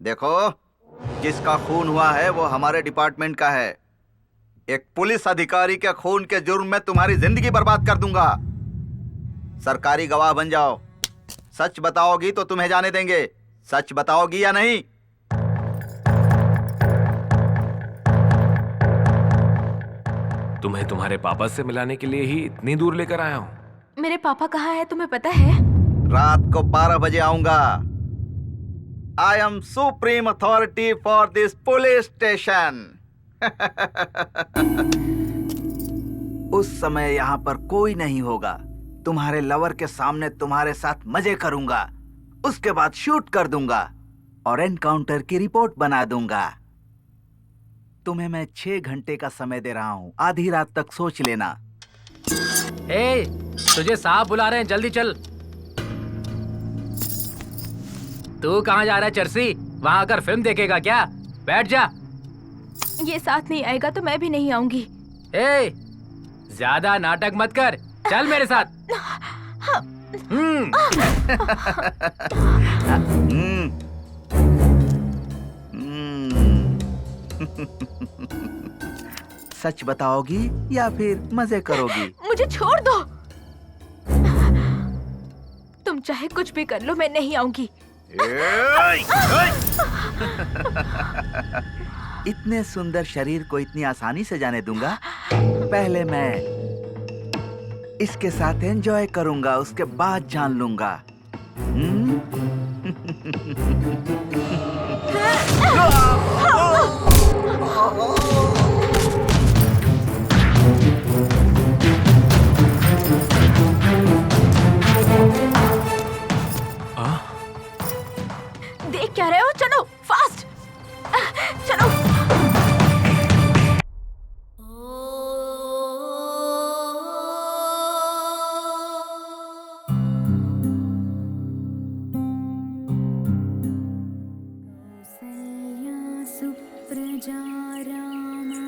देखो, जिसका खून हुआ है वो हमारे डिपार्टमेंट का है। एक पुलिस अधिकारी के खून के जुर्म में तुम्हारी जिंदगी बर्बाद कर दूंगा। सरकारी गवाह बन जाओ। सच बताओगी तो तुम्हें जाने देंगे। सच बताओगी या नहीं? तुम्हें तुम्हारे पापा से मिलाने के लिए ही इतनी दूर लेकर आया हूँ। मेरे पापा कहाँ हैं तुम्हें पता है? रात को 12 बजे आऊंगा। I am supreme authority for this police station. उस समय यहाँ पर कोई नहीं होगा। तुम्हारे लवर के सामने तुम्हारे साथ मजे करूंगा, उसके बाद शूट कर दूंगा और एनकाउंटर की रिपोर्ट बना दूंगा। तुम्हें मैं 6 घंटे का समय दे रहा हूँ, आधी रात तक सोच लेना। ए, तुझे साहब बुला रहे हैं, जल्दी चल। तू कहाँ जा रहा है चर्सी? वहाँ आकर फिल्म देखेगा क्या? बैठ जा। ये साथ नहीं आएगा तो मैं भी नहीं आऊंगी। ए, ज्यादा नाटक मत कर, चल मेरे साथ। सच बताओगी या फिर मजे करोगी? मुझे छोड़ दो। तुम चाहे कुछ भी कर लो, मैं नहीं आऊंगी। इतने सुंदर शरीर को इतनी आसानी से जाने दूंगा? पहले मैं इसके साथ एंजॉय करूंगा, उसके बाद जान लूंगा। देख क्या रहे हो? चलो फास्ट, चलो। सुप्रजा रामा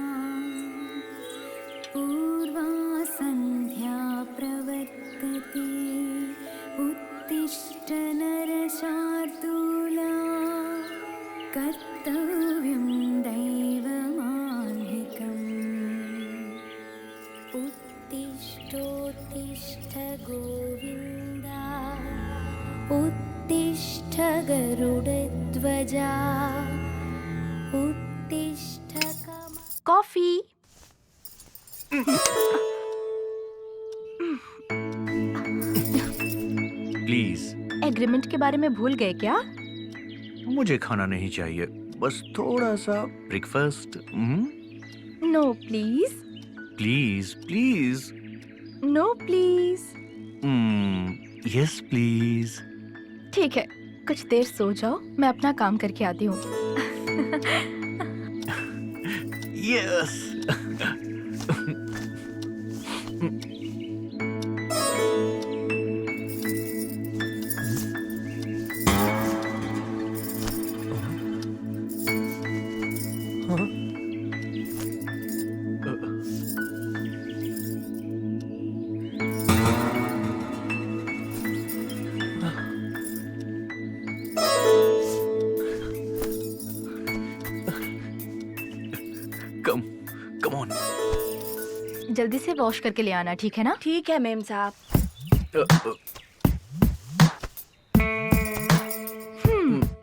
पूर्वा संध्या प्रवर्तते उत्तिष्ठ नरशार्दूला कर्तव्यं दैवमान्धिकम् उत्तिष्ठोत्तिष्ठ गोविन्दा उत्तिष्ठ गरुडध्वजा उत्तिष्ठ कॉफी। प्लीज। एग्रीमेंट के बारे में भूल गए क्या? मुझे खाना नहीं चाहिए, बस थोड़ा सा breakfast. No please. Please please. No please. Yes please. ठीक है, कुछ देर सो जाओ, मैं अपना काम करके आती हूँ। यस। Come on. जल्दी से वॉश करके ले आना, ठीक है ना? ठीक है मेम साहब।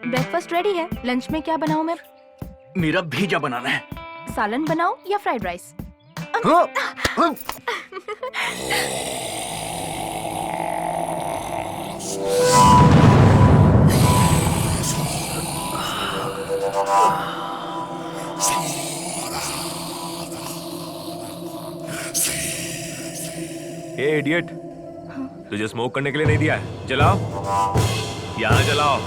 ब्रेकफास्ट रेडी है। लंच में क्या बनाऊं मैं? मेरा भेजा बनाना है। सालन बनाऊं या फ्राइड राइस? ए इडियट, तुझे स्मोक करने के लिए नहीं दिया है। जलाओ, यहाँ जलाओ।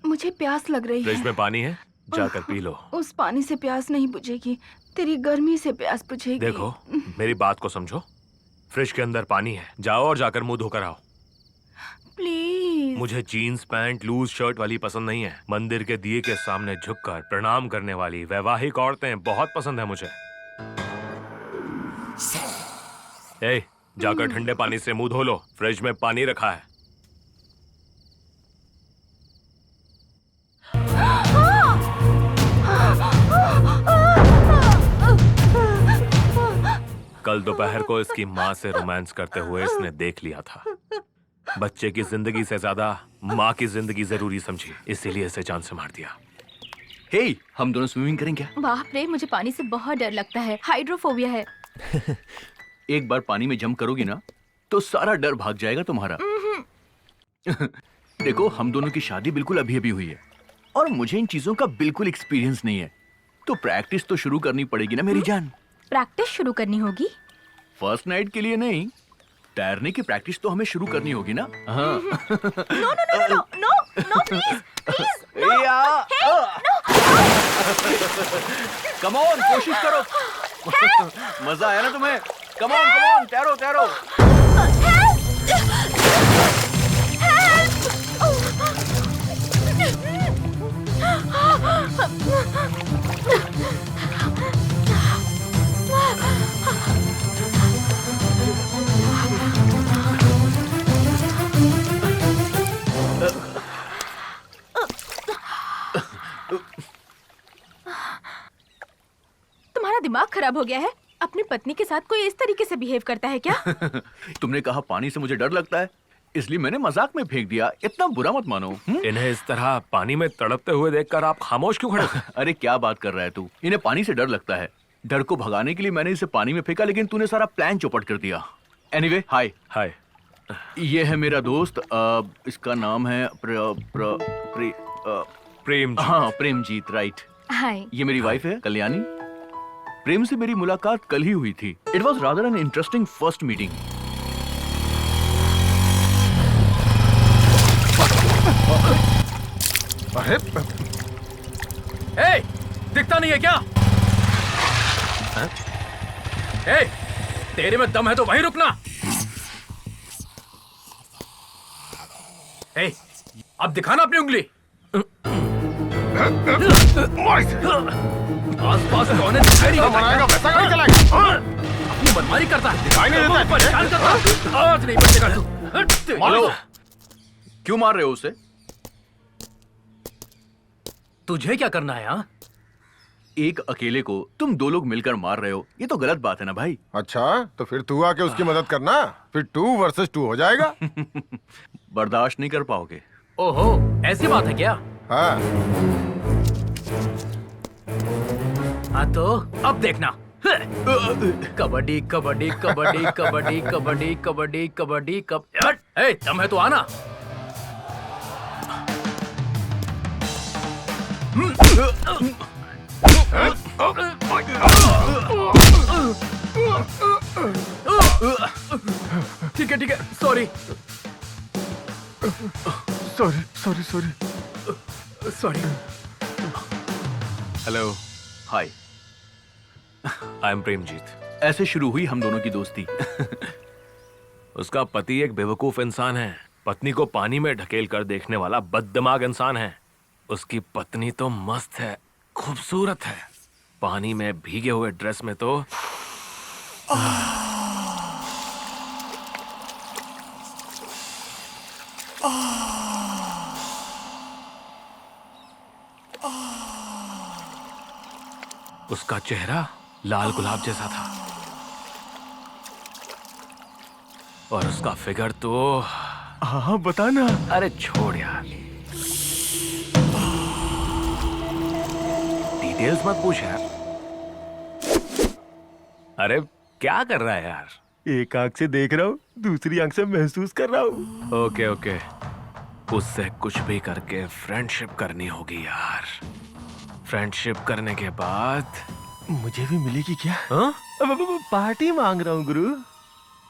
मुझे प्यास लग रही फ्रिज है। में पानी है, जाकर पी लो। उस पानी से प्यास नहीं बुझेगी, तेरी गर्मी से प्यास बुझेगी। देखो, मेरी बात को समझो। फ्रिज के अंदर पानी है, जाओ और जाकर मुंह धोकर आओ। प्लीज। प्लीज। मुझे जीन्स पैंट लूज शर्ट वाली पसंद नहीं है। मंदिर के दिए के सामने झुककर प्रणाम करने वाली वैवाहिक औरतें बहुत पसंद है मुझे। ए, जाकर ठंडे पानी से मुंह धो लो, फ्रिज में पानी रखा है। कल दोपहर को इसकी माँ से रोमांस करते हुए इसने देख लिया था। बच्चे की जिंदगी से ज्यादा माँ की जिंदगी जरूरी समझी, इसीलिए इसे जान से मार दिया। हे, हम दोनों स्विमिंग करेंगे क्या? बाप रे, मुझे पानी से बहुत डर लगता है, हाइड्रोफोबिया है। एक बार पानी में जंप करोगी ना तो सारा डर भाग जाएगा तुम्हारा। देखो, हम दोनों की शादी बिल्कुल अभी अभी हुई है और मुझे इन चीजों का बिल्कुल एक्सपीरियंस नहीं है, तो प्रैक्टिस तो शुरू करनी पड़ेगी ना मेरी जान। प्रैक्टिस शुरू करनी होगी? फर्स्ट नाइट के लिए नहीं, तैरने की प्रैक्टिस तो हमें शुरू करनी होगी ना। हाँ। No no no no no no please please. Come on, कोशिश करो। मजा आया ना तुम्हें? कम ऑन, तैरो तैरो। तुम्हारा दिमाग खराब हो गया है? अपनी पत्नी के साथ कोई इस तरीके से बिहेव करता है क्या? तुमने कहा पानी से मुझे डर लगता है, इसलिए मैंने मजाक में फेंक दिया। इतना बुरा मत मानो। इन्हें इस तरह पानी में तड़पते हुए देखकर आप खामोश क्यों खड़े थे? अरे क्या बात कर रहा है तू? इन्हें पानी से डर लगता है। डर को भगाने के लिए मैंने इसे पानी में फेंका, लेकिन तूने सारा प्लान चौपट कर दिया। एनीवे, हाय। हाय। ये है मेरा दोस्त, इसका नाम है प्रेम जी। हाँ, प्रेमजीत, राइट। हाय। ये मेरी वाइफ है कल्याणी। प्रेम से मेरी मुलाकात कल ही हुई थी। It was rather an interesting first meeting. अरे ए, दिखता नहीं है क्या? ए, तेरे में दम है तो वहीं रुकना। ए, अब दिखाना अपनी उंगली। आसपास कौन है दिखाई नहीं बनाएगा वैसा गाड़ी चलाएगा। अपनी बदमाशी करता है, दिखाई नहीं देता है। परेशान करता है। आज नहीं बचेगा तू। हेलो, क्यों मार रहे हो उसे? तुझे क्या करना है? हाँ, एक अकेले को तुम दो लोग मिलकर मार रहे हो, ये तो गलत बात है ना भाई। अच्छा, तो फिर तू आके उसकी मदद करना, फिर 2 वर्सेस 2 हो जाएगा। बर्दाश्त नहीं कर पाओगे। ओहो, ऐसी बात है क्या? हाँ, हाँ तो अब देखना। कबड्डी कबड्डी कबड्डी कबड्डी कबड्डी कबड्डी कबड्डी ए, दम है तो आना। ठीक है, sorry sorry. Hello, hi. I am Premjit. ऐसे शुरू हुई हम दोनों की दोस्ती। उसका पति एक बेवकूफ इंसान है, पत्नी को पानी में ढकेल कर देखने वाला बददिमाग इंसान है। उसकी पत्नी तो मस्त है, खूबसूरत है, पानी में भीगे हुए ड्रेस में तो उसका चेहरा लाल गुलाब जैसा था और उसका फिगर तो हाँ, बताना। अरे छोड़ यार, डिटेल्स मत पूछ यार। अरे क्या कर रहा है यार? एक आंख से देख रहा हूँ, दूसरी आंख से महसूस कर रहा हूँ। ओके ओके, उससे कुछ भी करके फ्रेंडशिप करनी होगी यार। फ्रेंडशिप करने के बाद मुझे भी मिलेगी क्या? हाँ? अब पार्टी मांग रहा हूँ गुरु।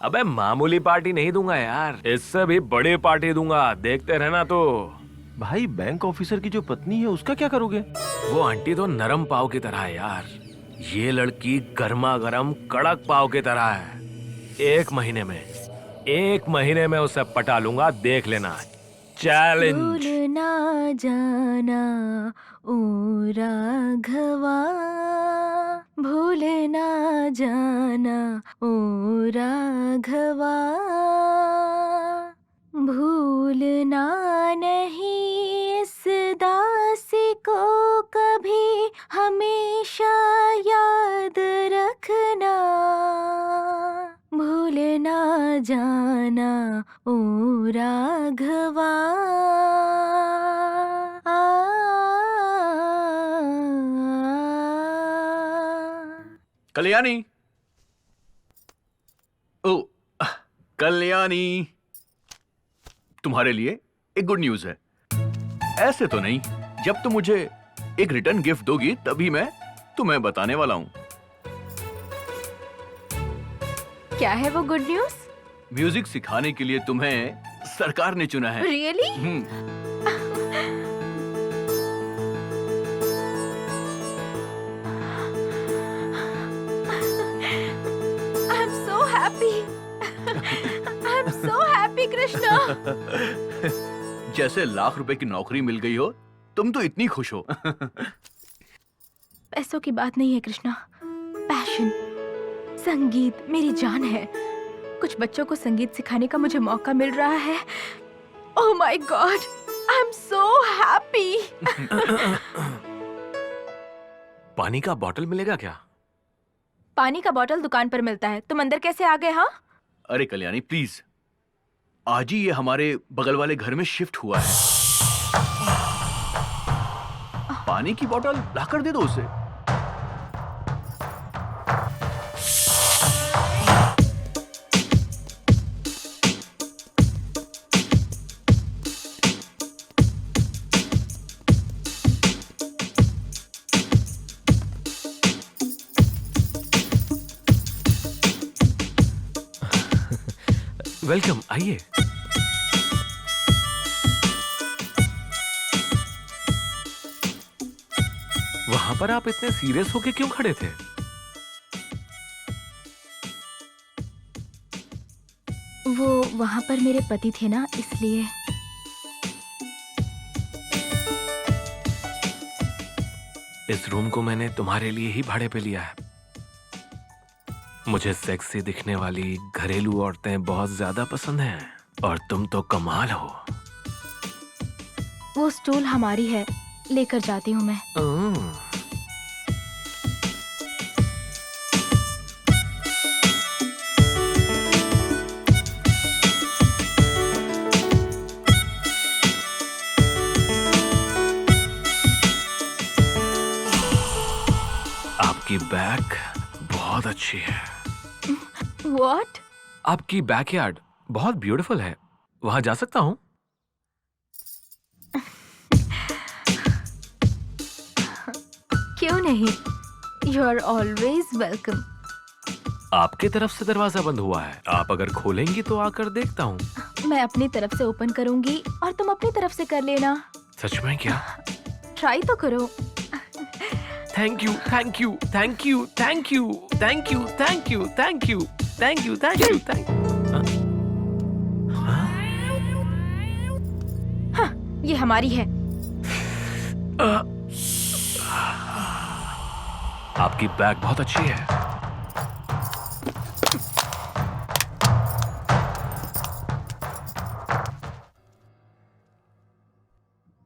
अबे मामूली पार्टी नहीं दूंगा यार, इससे भी बड़ी पार्टी दूंगा, देखते रहना। तो भाई, बैंक ऑफिसर की जो पत्नी है उसका क्या करोगे? वो आंटी तो नरम पाव की तरह है यार, ये लड़की गर्मा गर्म कड़क पाव की तरह है। एक महीने में उसे पटा लूंगा, देख लेना। चैलेंज। भूल ना जाना ओ राघवा, भूल ना जाना ओ राघवा, भूलना नहीं इस दासी को कभी, हमेशा याद रखना, भूल ना जाना ओ राघवा। कल्याणी, ओ कल्याणी, तुम्हारे लिए एक गुड न्यूज है। ऐसे तो नहीं, जब तुम मुझे एक रिटर्न गिफ्ट दोगी तभी मैं तुम्हें बताने वाला हूँ। क्या है वो गुड न्यूज? म्यूजिक सिखाने के लिए तुम्हें सरकार ने चुना है। Really? I am so happy, I am so happy Krishna. जैसे लाख रुपए की नौकरी मिल गई हो, तुम तो इतनी खुश हो। पैसों की बात नहीं है कृष्णा, पैशन, संगीत मेरी जान है। कुछ बच्चों को संगीत सिखाने का मुझे मौका मिल रहा है। Oh my God, I am so happy. पानी का बॉटल मिलेगा क्या? पानी का बॉटल दुकान पर मिलता है, तुम अंदर कैसे आ गए? हाँ, अरे कल्याणी प्लीज, आज ही ये हमारे बगल वाले घर में शिफ्ट हुआ है। पानी की बोतल लाकर दे दो उसे। वेलकम, आइए। वहां पर आप इतने सीरियस होके क्यों खड़े थे? वो वहां पर मेरे पति थे ना, इसलिए। इस रूम को मैंने तुम्हारे लिए ही भाड़े पे लिया है। मुझे सेक्सी दिखने वाली घरेलू औरतें बहुत ज्यादा पसंद हैं, और तुम तो कमाल हो। वो स्टूल हमारी है, लेकर जाती हूँ मैं। आपकी बैक बहुत अच्छी है। What? आपकी बैकयार्ड बहुत ब्यूटीफुल है। वहां जा सकता हूँ? क्यों नहीं? You are always welcome. आपके तरफ से दरवाजा बंद हुआ है, आप अगर खोलेंगी तो आकर देखता हूँ। मैं अपनी तरफ से ओपन करूंगी और तुम अपनी तरफ से कर लेना। सच में क्या? ट्राई तो करो। Thank you, thank you, thank you, thank you, thank you, thank you, thank you, thank you, thank you, thank हाँ, ये हमारी है। आपकी बैग बहुत अच्छी है।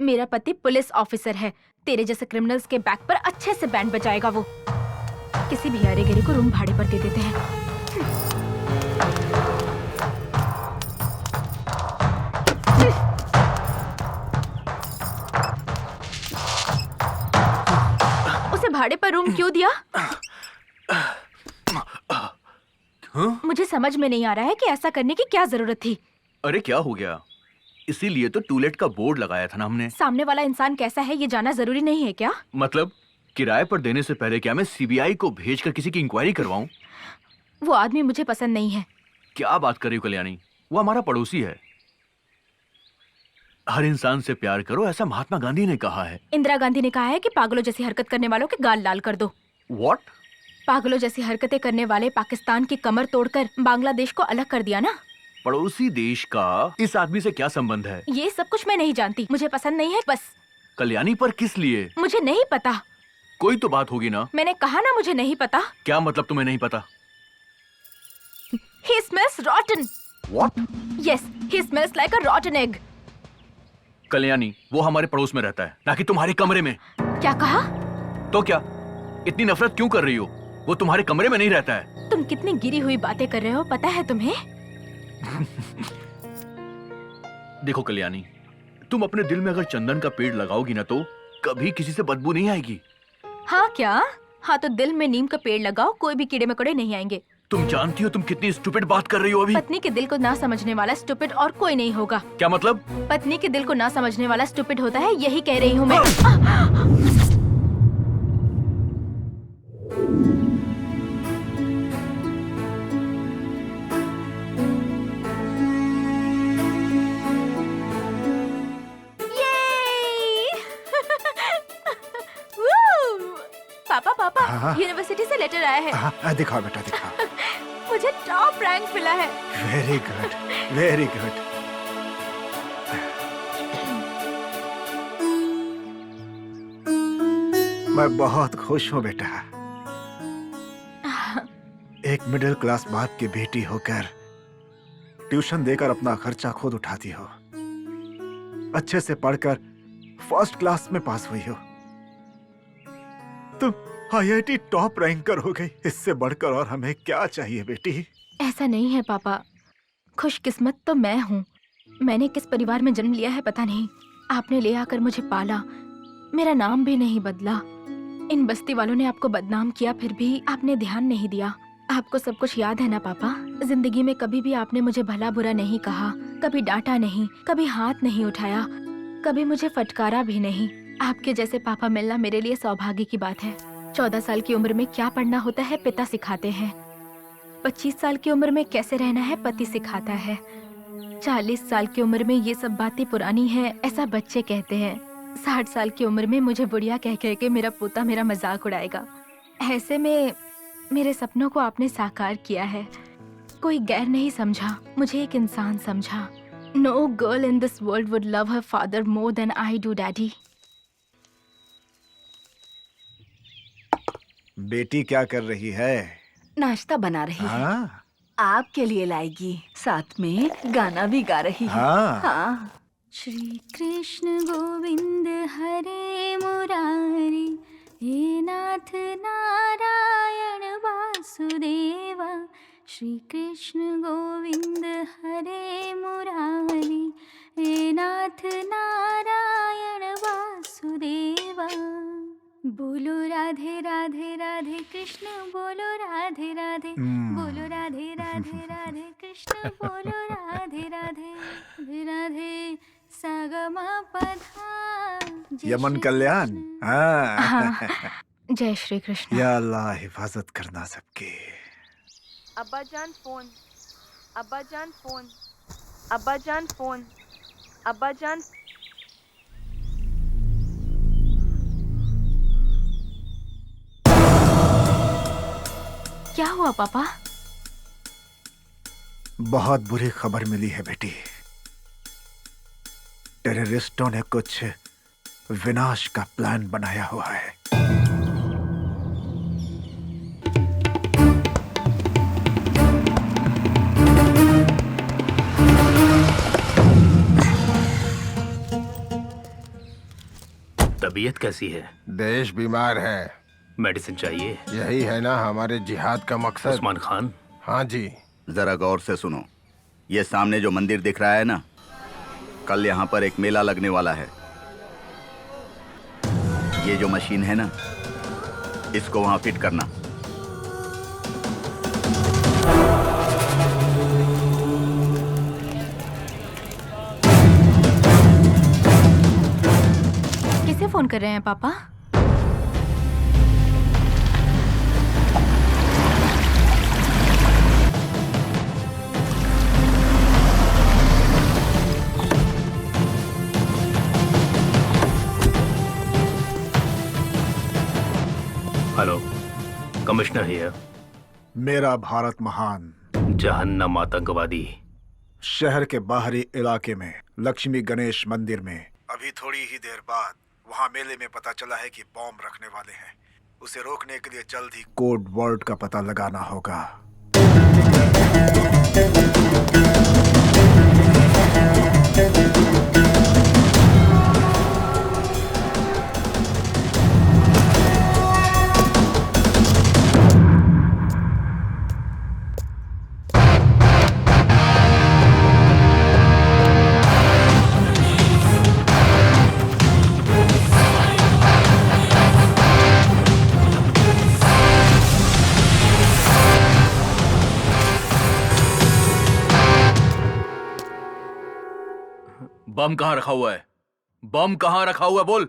मेरा पति पुलिस ऑफिसर है। तेरे जैसे क्रिमिनल्स के बैक पर अच्छे से बैंड बजाएगा वो। किसी भी यारे गिरे को रूम भाड़े पर दे देते हैं। उसे भाड़े पर रूम क्यों दिया? मुझे समझ में नहीं आ रहा है कि ऐसा करने की क्या जरूरत थी। अरे क्या हो गया? इसीलिए तो टूलेट का बोर्ड लगाया था ना हमने। सामने वाला इंसान कैसा है ये जानना जरूरी नहीं है क्या? मतलब किराए पर देने से पहले क्या मैं सीबीआई को भेजकर किसी की इंक्वायरी करवाऊं? वो आदमी मुझे पसंद नहीं है। क्या बात कर रही हो कल्याणी? वो हमारा पड़ोसी है। हर इंसान से प्यार करो, ऐसा महात्मा गांधी ने कहा है। इंदिरा गांधी ने कहा है कि पागलों जैसी हरकत करने वालों के गाल लाल कर दो। What? पागलों जैसी हरकतें करने वाले पाकिस्तान की कमर तोड़कर बांग्लादेश को अलग कर दिया ना। पड़ोसी देश का इस आदमी से क्या संबंध है? ये सब कुछ मैं नहीं जानती, मुझे पसंद नहीं है बस। कल्याणी, पर किस लिए? मुझे नहीं पता। कोई तो बात होगी ना। मैंने कहा ना मुझे नहीं पता। क्या मतलब तुम्हें नहीं पता? He smells rotten. What? Yes, he smells like a rotten egg. Kalyani, वो हमारे पड़ोस में रहता है, ना कि तुम्हारे कमरे में। क्या कहा? तो क्या इतनी नफरत क्यों कर रही हो? वो तुम्हारे कमरे में नहीं रहता है। तुम कितनी गिरी हुई बातें कर रहे हो, पता है तुम्हें? देखो कल्याणी, तुम अपने दिल में अगर चंदन का पेड़ लगाओगी ना तो कभी किसी से बदबू नहीं आएगी। हाँ क्या? हाँ तो दिल में नीम का पेड़ लगाओ, कोई भी कीड़े मकोड़े नहीं आएंगे। तुम जानती हो तुम कितनी स्टूपिड बात कर रही हो अभी। पत्नी के दिल को ना समझने वाला स्टूपिड और कोई नहीं होगा। क्या मतलब? पत्नी के दिल को ना समझने वाला स्टूपिड होता है, यही कह रही हूँ मैं। पापा पापा, हाँ? यूनिवर्सिटी से लेटर आया है। हाँ, दिखाओ बेटा दिखाओ। मुझे टॉप रैंक मिला है। Very good, very good. मैं बहुत खुश हूँ बेटा। एक मिडिल क्लास बाप की बेटी होकर ट्यूशन देकर अपना खर्चा खुद उठाती हो, अच्छे से पढ़कर फर्स्ट क्लास में पास हुई हो, तुम आईआईटी टॉप रैंकर हो गई। इससे बढ़कर और हमें क्या चाहिए बेटी? ऐसा नहीं है पापा, खुशकिस्मत तो मैं हूँ। मैंने किस परिवार में जन्म लिया है पता नहीं। आपने ले आकर मुझे पाला, मेरा नाम भी नहीं बदला। इन बस्ती वालों ने आपको बदनाम किया, फिर भी आपने ध्यान नहीं दिया। आपको सब कुछ याद है ना पापा? जिंदगी में कभी भी आपने मुझे भला बुरा नहीं कहा, कभी डांटा नहीं, कभी हाथ नहीं उठाया, कभी मुझे फटकारा भी नहीं। आपके जैसे पापा मिलना मेरे लिए सौभाग्य की बात है। 14 साल की उम्र में क्या पढ़ना होता है पिता सिखाते हैं। 25 साल की उम्र में कैसे रहना है पति सिखाता है। 40 साल की उम्र में ये सब बातें पुरानी हैं, ऐसा बच्चे कहते हैं। 60 साल की उम्र में मुझे बुढ़िया कह कह के मेरा पोता मेरा मजाक उड़ाएगा। ऐसे में मेरे सपनों को आपने साकार किया है। कोई गैर नहीं समझा, मुझे एक इंसान समझा। No girl in this world would love her father more than I do daddy. बेटी क्या कर रही है? नाश्ता बना रही है। हाँ आपके लिए लाएगी, साथ में गाना भी गा रही है। हाँ। हाँ। श्री कृष्ण गोविंद हरे मुरारी, हे नाथ नारायण वासुदेवा। श्री कृष्ण गोविंद हरे मुरारी, हे नाथ नारायण वासुदेवा। बोलो राधे राधे राधे कृष्ण बोलो राधे राधे, बोलो राधे राधे राधे कृष्ण बोलो राधे राधे, राधे राधे सागमा पधा। यमन कल्याण। हाँ। हाँ, जय श्री कृष्ण। या अल्लाह हिफाजत करना सबकी। अब्बा जान फोन, अब्बा जान फोन, अब्बा जान फोन, अब्बा जान। क्या हुआ पापा? बहुत बुरी खबर मिली है बेटी। टेररिस्टों ने कुछ विनाश का प्लान बनाया हुआ है। तबीयत कैसी है? देश बीमार है, मेडिसिन चाहिए। यही है ना हमारे जिहाद का मकसद। उस्मान खान। हाँ जी। जरा गौर से सुनो, ये सामने जो मंदिर दिख रहा है ना, कल यहाँ पर एक मेला लगने वाला है। ये जो मशीन है ना, इसको वहां फिट करना। किसे फोन कर रहे हैं पापा? Hello, commissioner here. मेरा भारत महान। जहन्नम आतंकवादी। शहर के बाहरी इलाके में लक्ष्मी गणेश मंदिर में अभी थोड़ी ही देर बाद वहाँ मेले में पता चला है कि बॉम्ब रखने वाले हैं। उसे रोकने के लिए जल्द ही कोड वर्ड का पता लगाना होगा। बम कहाँ रखा हुआ है? बम कहाँ रखा हुआ है बोल।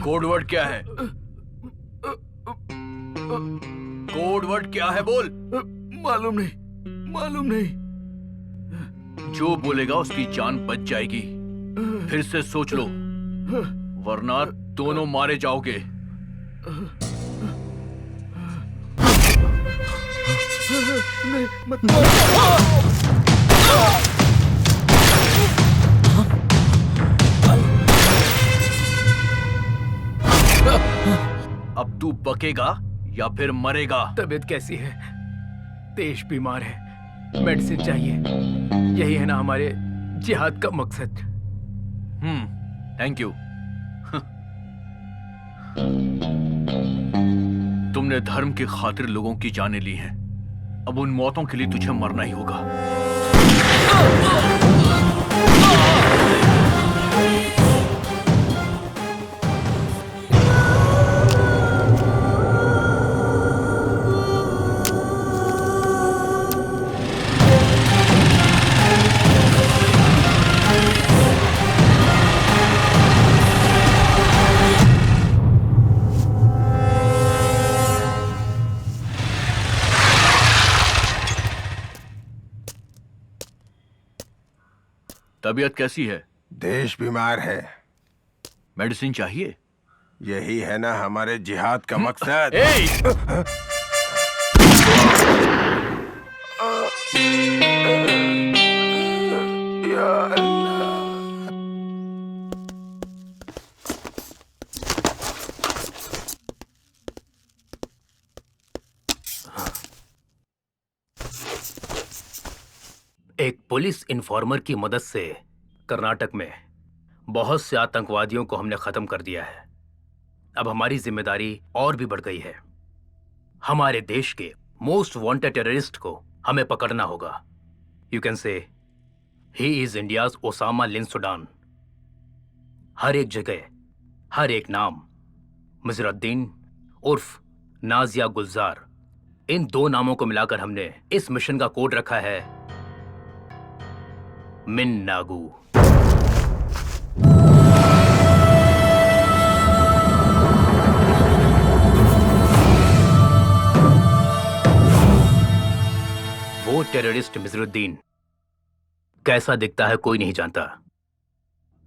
कोड वर्ड क्या है? कोड वर्ड क्या है बोल। मालूम नहीं। जो बोलेगा उसकी जान बच जाएगी। फिर से सोच लो, वरना दोनों मारे जाओगे। नहीं, मत। अब तू बकेगा या फिर मरेगा? तबीयत कैसी है? देश बीमार है, मेडिसिन चाहिए। यही है ना हमारे जिहाद का मकसद। Thank you. तुमने धर्म की खातिर लोगों की जानें ली हैं। अब उन मौतों के लिए तुझे मरना ही होगा। तबीयत कैसी है? देश बीमार है। मेडिसिन चाहिए? यही है ना हमारे जिहाद का मकसद। एक पुलिस इन्फॉर्मर की मदद से कर्नाटक में बहुत से आतंकवादियों को हमने खत्म कर दिया है। अब हमारी जिम्मेदारी और भी बढ़ गई है। हमारे देश के मोस्ट वांटेड टेररिस्ट को हमें पकड़ना होगा। You can say he is India's Osama bin Sudan. हर एक जगह, हर एक नाम, मिजरुद्दीन उर्फ नाजिया गुलजार, इन 2 नामों को मिलाकर हमने इस मिशन का कोड रखा है मिन्नागू। वो टेररिस्ट मिजरुद्दीन कैसा दिखता है कोई नहीं जानता।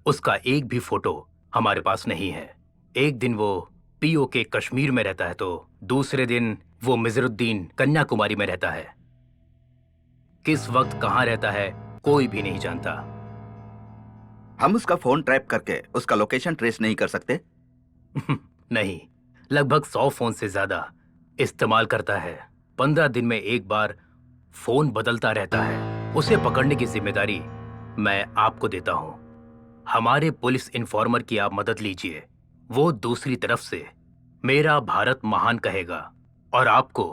उसका एक भी फोटो हमारे पास नहीं है। एक दिन वो पीओके कश्मीर में रहता है तो दूसरे दिन वो मिजरुद्दीन कन्याकुमारी में रहता है। किस वक्त कहां रहता है कोई भी नहीं जानता। हम उसका फोन ट्रैप करके उसका लोकेशन ट्रेस नहीं कर सकते? नहीं, लगभग 100 फोन से ज्यादा इस्तेमाल करता है। 15 दिन में एक बार फोन बदलता रहता है। उसे पकड़ने की जिम्मेदारी मैं आपको देता हूं। हमारे पुलिस इन्फॉर्मर की आप मदद लीजिए। वो दूसरी तरफ से मेरा भारत महान कहेगा और आपको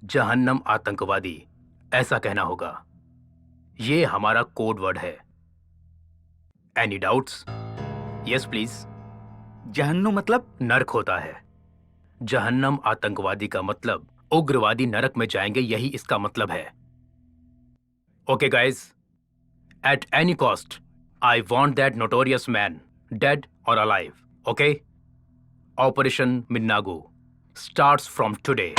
जहन्नम आतंकवादी ऐसा कहना होगा। ये हमारा कोड वर्ड है। Any doubts? Yes please. जहन्नुम मतलब? नरक होता है। जहन्नम आतंकवादी का मतलब उग्रवादी नरक में जाएंगे, यही इसका मतलब है। Okay guys, at any cost I want that notorious man dead और alive. Okay? Operation Minnagu starts from today.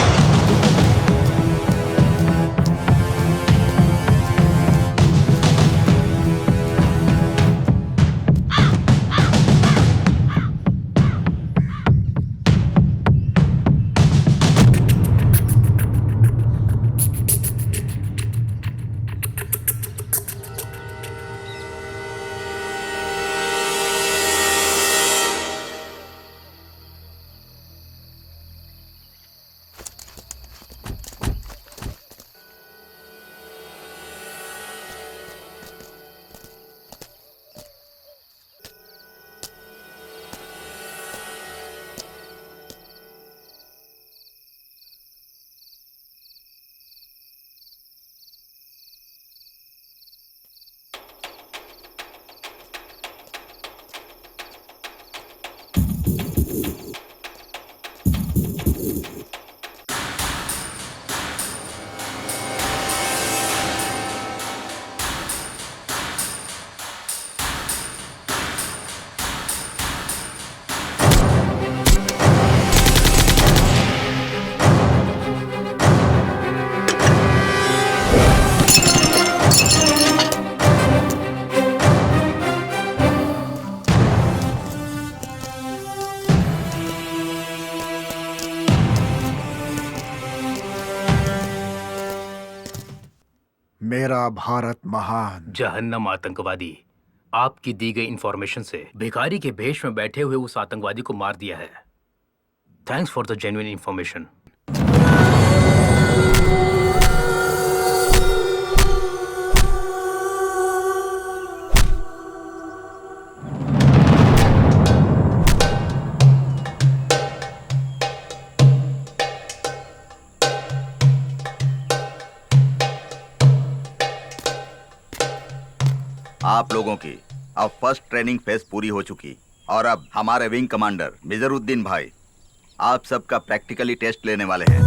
मेरा भारत महान। जहन्नम आतंकवादी, आपकी दी गई इंफॉर्मेशन से भिखारी के भेष में बैठे हुए उस आतंकवादी को मार दिया है। Thanks for the genuine information. आप लोगों की अब फर्स्ट ट्रेनिंग फेज पूरी हो चुकी और अब हमारे विंग कमांडर मिजरुद्दीन भाई आप सबका प्रैक्टिकली टेस्ट लेने वाले हैं।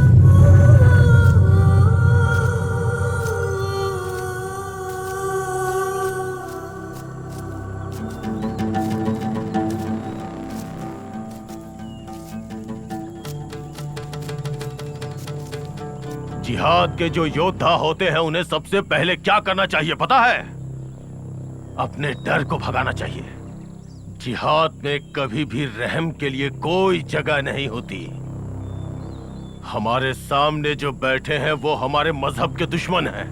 जिहाद के जो योद्धा होते हैं उन्हें सबसे पहले क्या करना चाहिए पता है? अपने डर को भगाना चाहिए। जिहाद में कभी भी रहम के लिए कोई जगह नहीं होती। हमारे सामने जो बैठे हैं वो हमारे मजहब के दुश्मन हैं,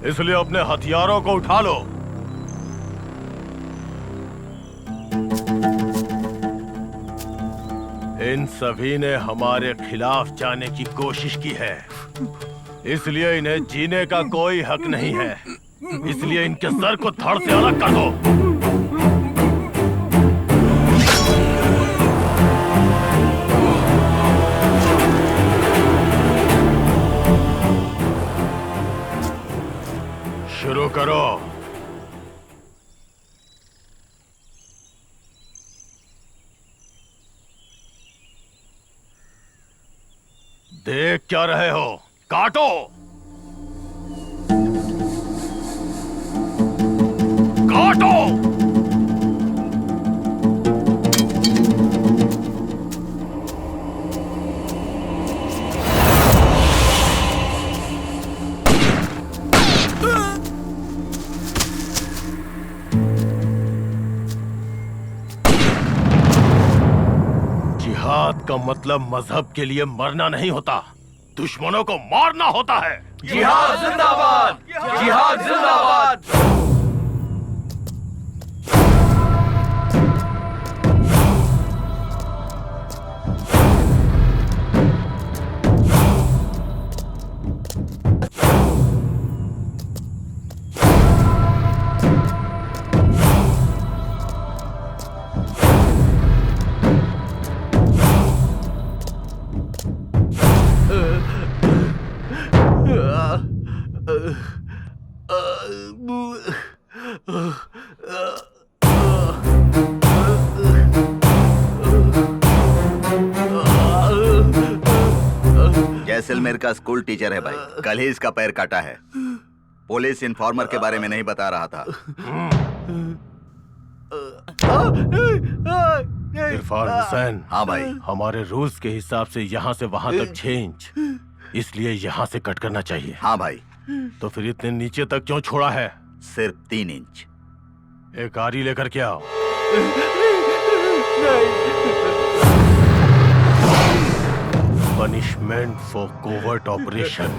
इसलिए अपने हथियारों को उठा लो। इन सभी ने हमारे खिलाफ जाने की कोशिश की है, इसलिए इन्हें जीने का कोई हक नहीं है। इसलिए इनके सर को धड़ से अलग कर दो। शुरू करो। देख क्या रहे हो? काटो! काटो! जिहाद का मतलब मजहब के लिए मरना नहीं होता, दुश्मनों को मारना होता है। जिहाद जिंदाबाद! जिहाद जिंदाबाद! जैसलमेर का स्कूल टीचर है भाई, कल ही इसका पैर काटा है। पुलिस इन्फॉर्मर के बारे में नहीं बता रहा था। इरफान हुसैन, हाँ भाई। हमारे रूल्स के हिसाब से यहाँ से वहाँ तक चेंज, इसलिए यहाँ से कट करना चाहिए। हाँ भाई। तो फिर इतने नीचे तक क्यों छोड़ा है? सिर्फ 3 इंच। एक आरी लेकर के आओ। Punishment for covert operation.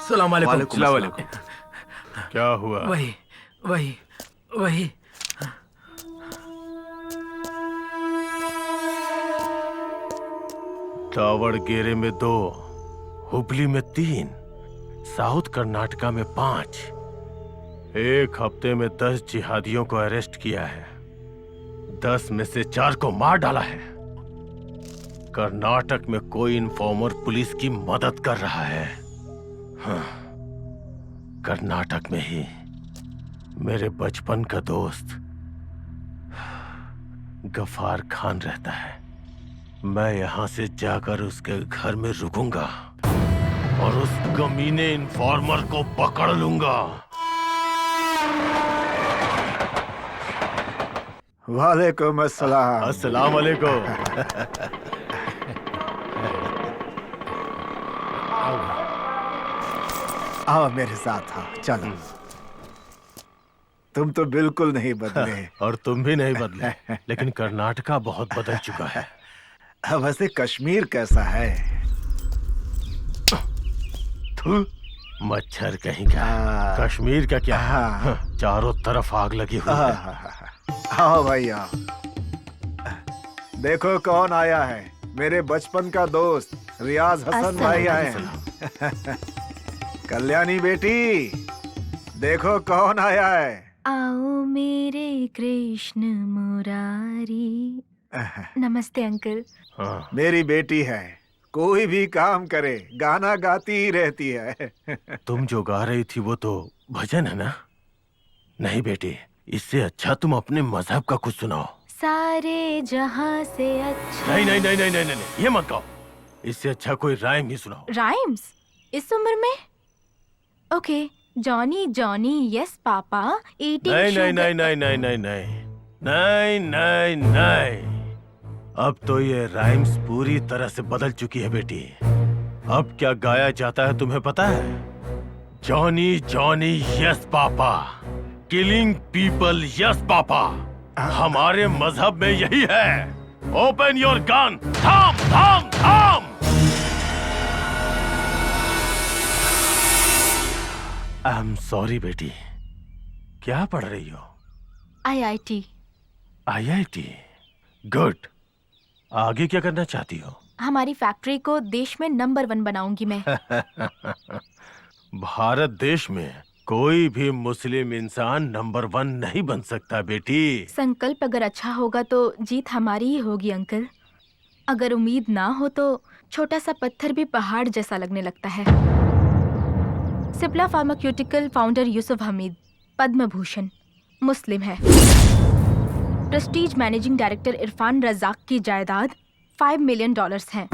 सलाम वालेकुम। वालेकुम। क्या हुआ? वही दावड़गेरे में 2, हुबली में 3, साउथ कर्नाटका में 5। एक हफ्ते में 10 जिहादियों को अरेस्ट किया है। 10 में से 4 को मार डाला है। कर्नाटक में कोई इन्फॉर्मर पुलिस की मदद कर रहा है। हाँ, कर्नाटक में ही मेरे बचपन का दोस्त गफार खान रहता है। मैं यहां से जाकर उसके घर में रुकूंगा और उस कमीने इन्फॉर्मर को पकड़ लूंगा। वालेकुम अस्सलाम। अस्सलाम वालेकुम। आओ मेरे साथ, आओ चलो। तुम तो बिल्कुल नहीं बदले। और तुम भी नहीं बदले, लेकिन कर्नाटका बहुत बदल चुका है। वैसे कश्मीर कैसा है? मच्छर कहीं का। कश्मीर का क्या? चारों तरफ आग लगी हुई है। आओ भाई आओ। देखो कौन आया है, मेरे बचपन का दोस्त रियाज हसन भाई आए हैं। कल्याणी बेटी, देखो कौन आया है। आओ मेरे कृष्ण मुरारी। नमस्ते अंकल। मेरी बेटी है, कोई भी काम करे गाना गाती ही रहती है। तुम जो गा रही थी वो तो भजन है ना? नहीं बेटी, इससे अच्छा तुम अपने मजहब का कुछ सुनाओ। सारे जहां से अच्छा। नहीं नहीं नहीं नहीं नहीं नहीं, ये मत गाओ। इससे अच्छा कोई राइम ही सुनाओ। राइम्स इस उम्र में? Okay, Johnny Johnny yes papa eating नहीं शुगर। नहीं नहीं नहीं नहीं नहीं नहीं नहीं नहीं। अब तो ये राइम्स पूरी तरह से बदल चुकी है बेटी। अब क्या गाया जाता है तुम्हें पता है? Johnny Johnny yes papa, killing people yes papa. हमारे मजहब में यही है। ओपन योर गन, थाम थाम थाम। आई एम सॉरी बेटी। क्या पढ़ रही हो? IIT। IIT, good. आगे क्या करना चाहती हो? हमारी फैक्ट्री को देश में नंबर 1 बनाऊंगी मैं। भारत देश में कोई भी मुस्लिम इंसान नंबर 1 नहीं बन सकता बेटी। संकल्प अगर अच्छा होगा तो जीत हमारी ही होगी अंकल। अगर उम्मीद ना हो तो छोटा सा पत्थर भी पहाड़ जैसा लगने लगता है। सिप्ला फार्मास्यूटिकल फाउंडर यूसुफ हमीद, पद्म भूषण, मुस्लिम है। Prestige managing director Irfan Razack की जायदाद $5 मिलियन हैं।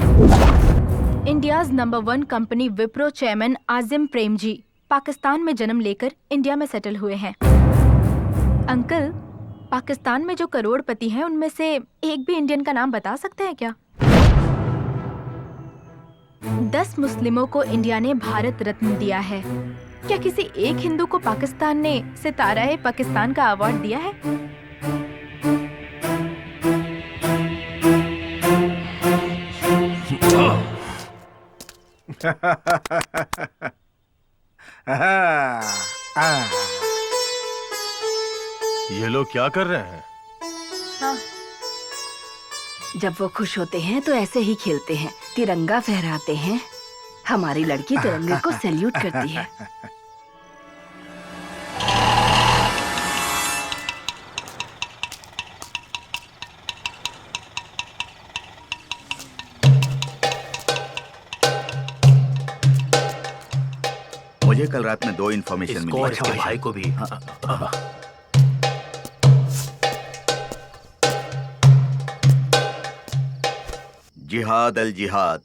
India's number 1 company Wipro chairman Azim Premji Pakistan में जन्म लेकर इंडिया में सेटल हुए हैं। अंकल, पाकिस्तान में जो करोड़पति हैं उनमें से एक भी इंडियन का नाम बता सकते हैं क्या? 10 मुस्लिमों को इंडिया ने भारत रत्न दिया है। क्या किसी एक हिंदू को पाकिस्तान ने सितारा-ए पाकिस्तान का अवार्ड दिया है? ये लोग क्या कर रहे हैं? जब वो खुश होते हैं तो ऐसे ही खेलते हैं, तिरंगा फहराते हैं। हमारी लड़की तिरंगे को सैल्यूट करती है। मुझे कल रात में 2 इन्फॉर्मेशन इसको मिली। और इसके भाई को भी। जिहाद अल जिहाद,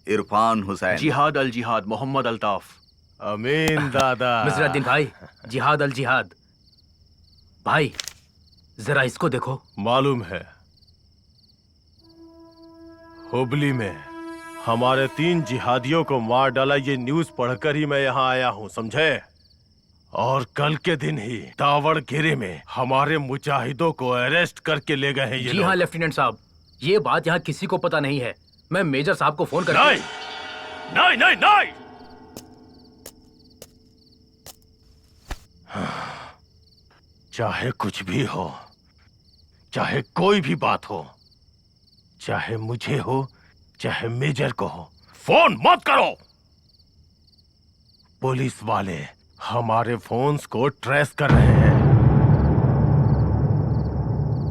इरफान हुसैन। जिहाद अल जिहाद, मोहम्मद अल्ताफ। अमीन दादा। मिसरुद्दीन भाई, जिहाद अल जिहाद। भाई जरा इसको देखो। मालूम है, हुबली में हमारे 3 जिहादियों को मार डाला, ये न्यूज पढ़कर ही मैं यहाँ आया हूँ, समझे? और कल के दिन ही दावड़गिरी में हमारे मुजाहिदों को अरेस्ट करके ले गए हैं ये जी लोग। हाँ लेफ्टिनेंट साहब, ये बात यहाँ किसी को पता नहीं है। मैं मेजर साहब को फोन कर नहीं, नहीं, नहीं, नहीं। चाहे कुछ भी हो, चाहे कोई भी बात हो, चाहे मुझे हो चाहे मेजर को हो, फोन मत करो। पुलिस वाले हमारे फोन्स को ट्रेस कर रहे हैं।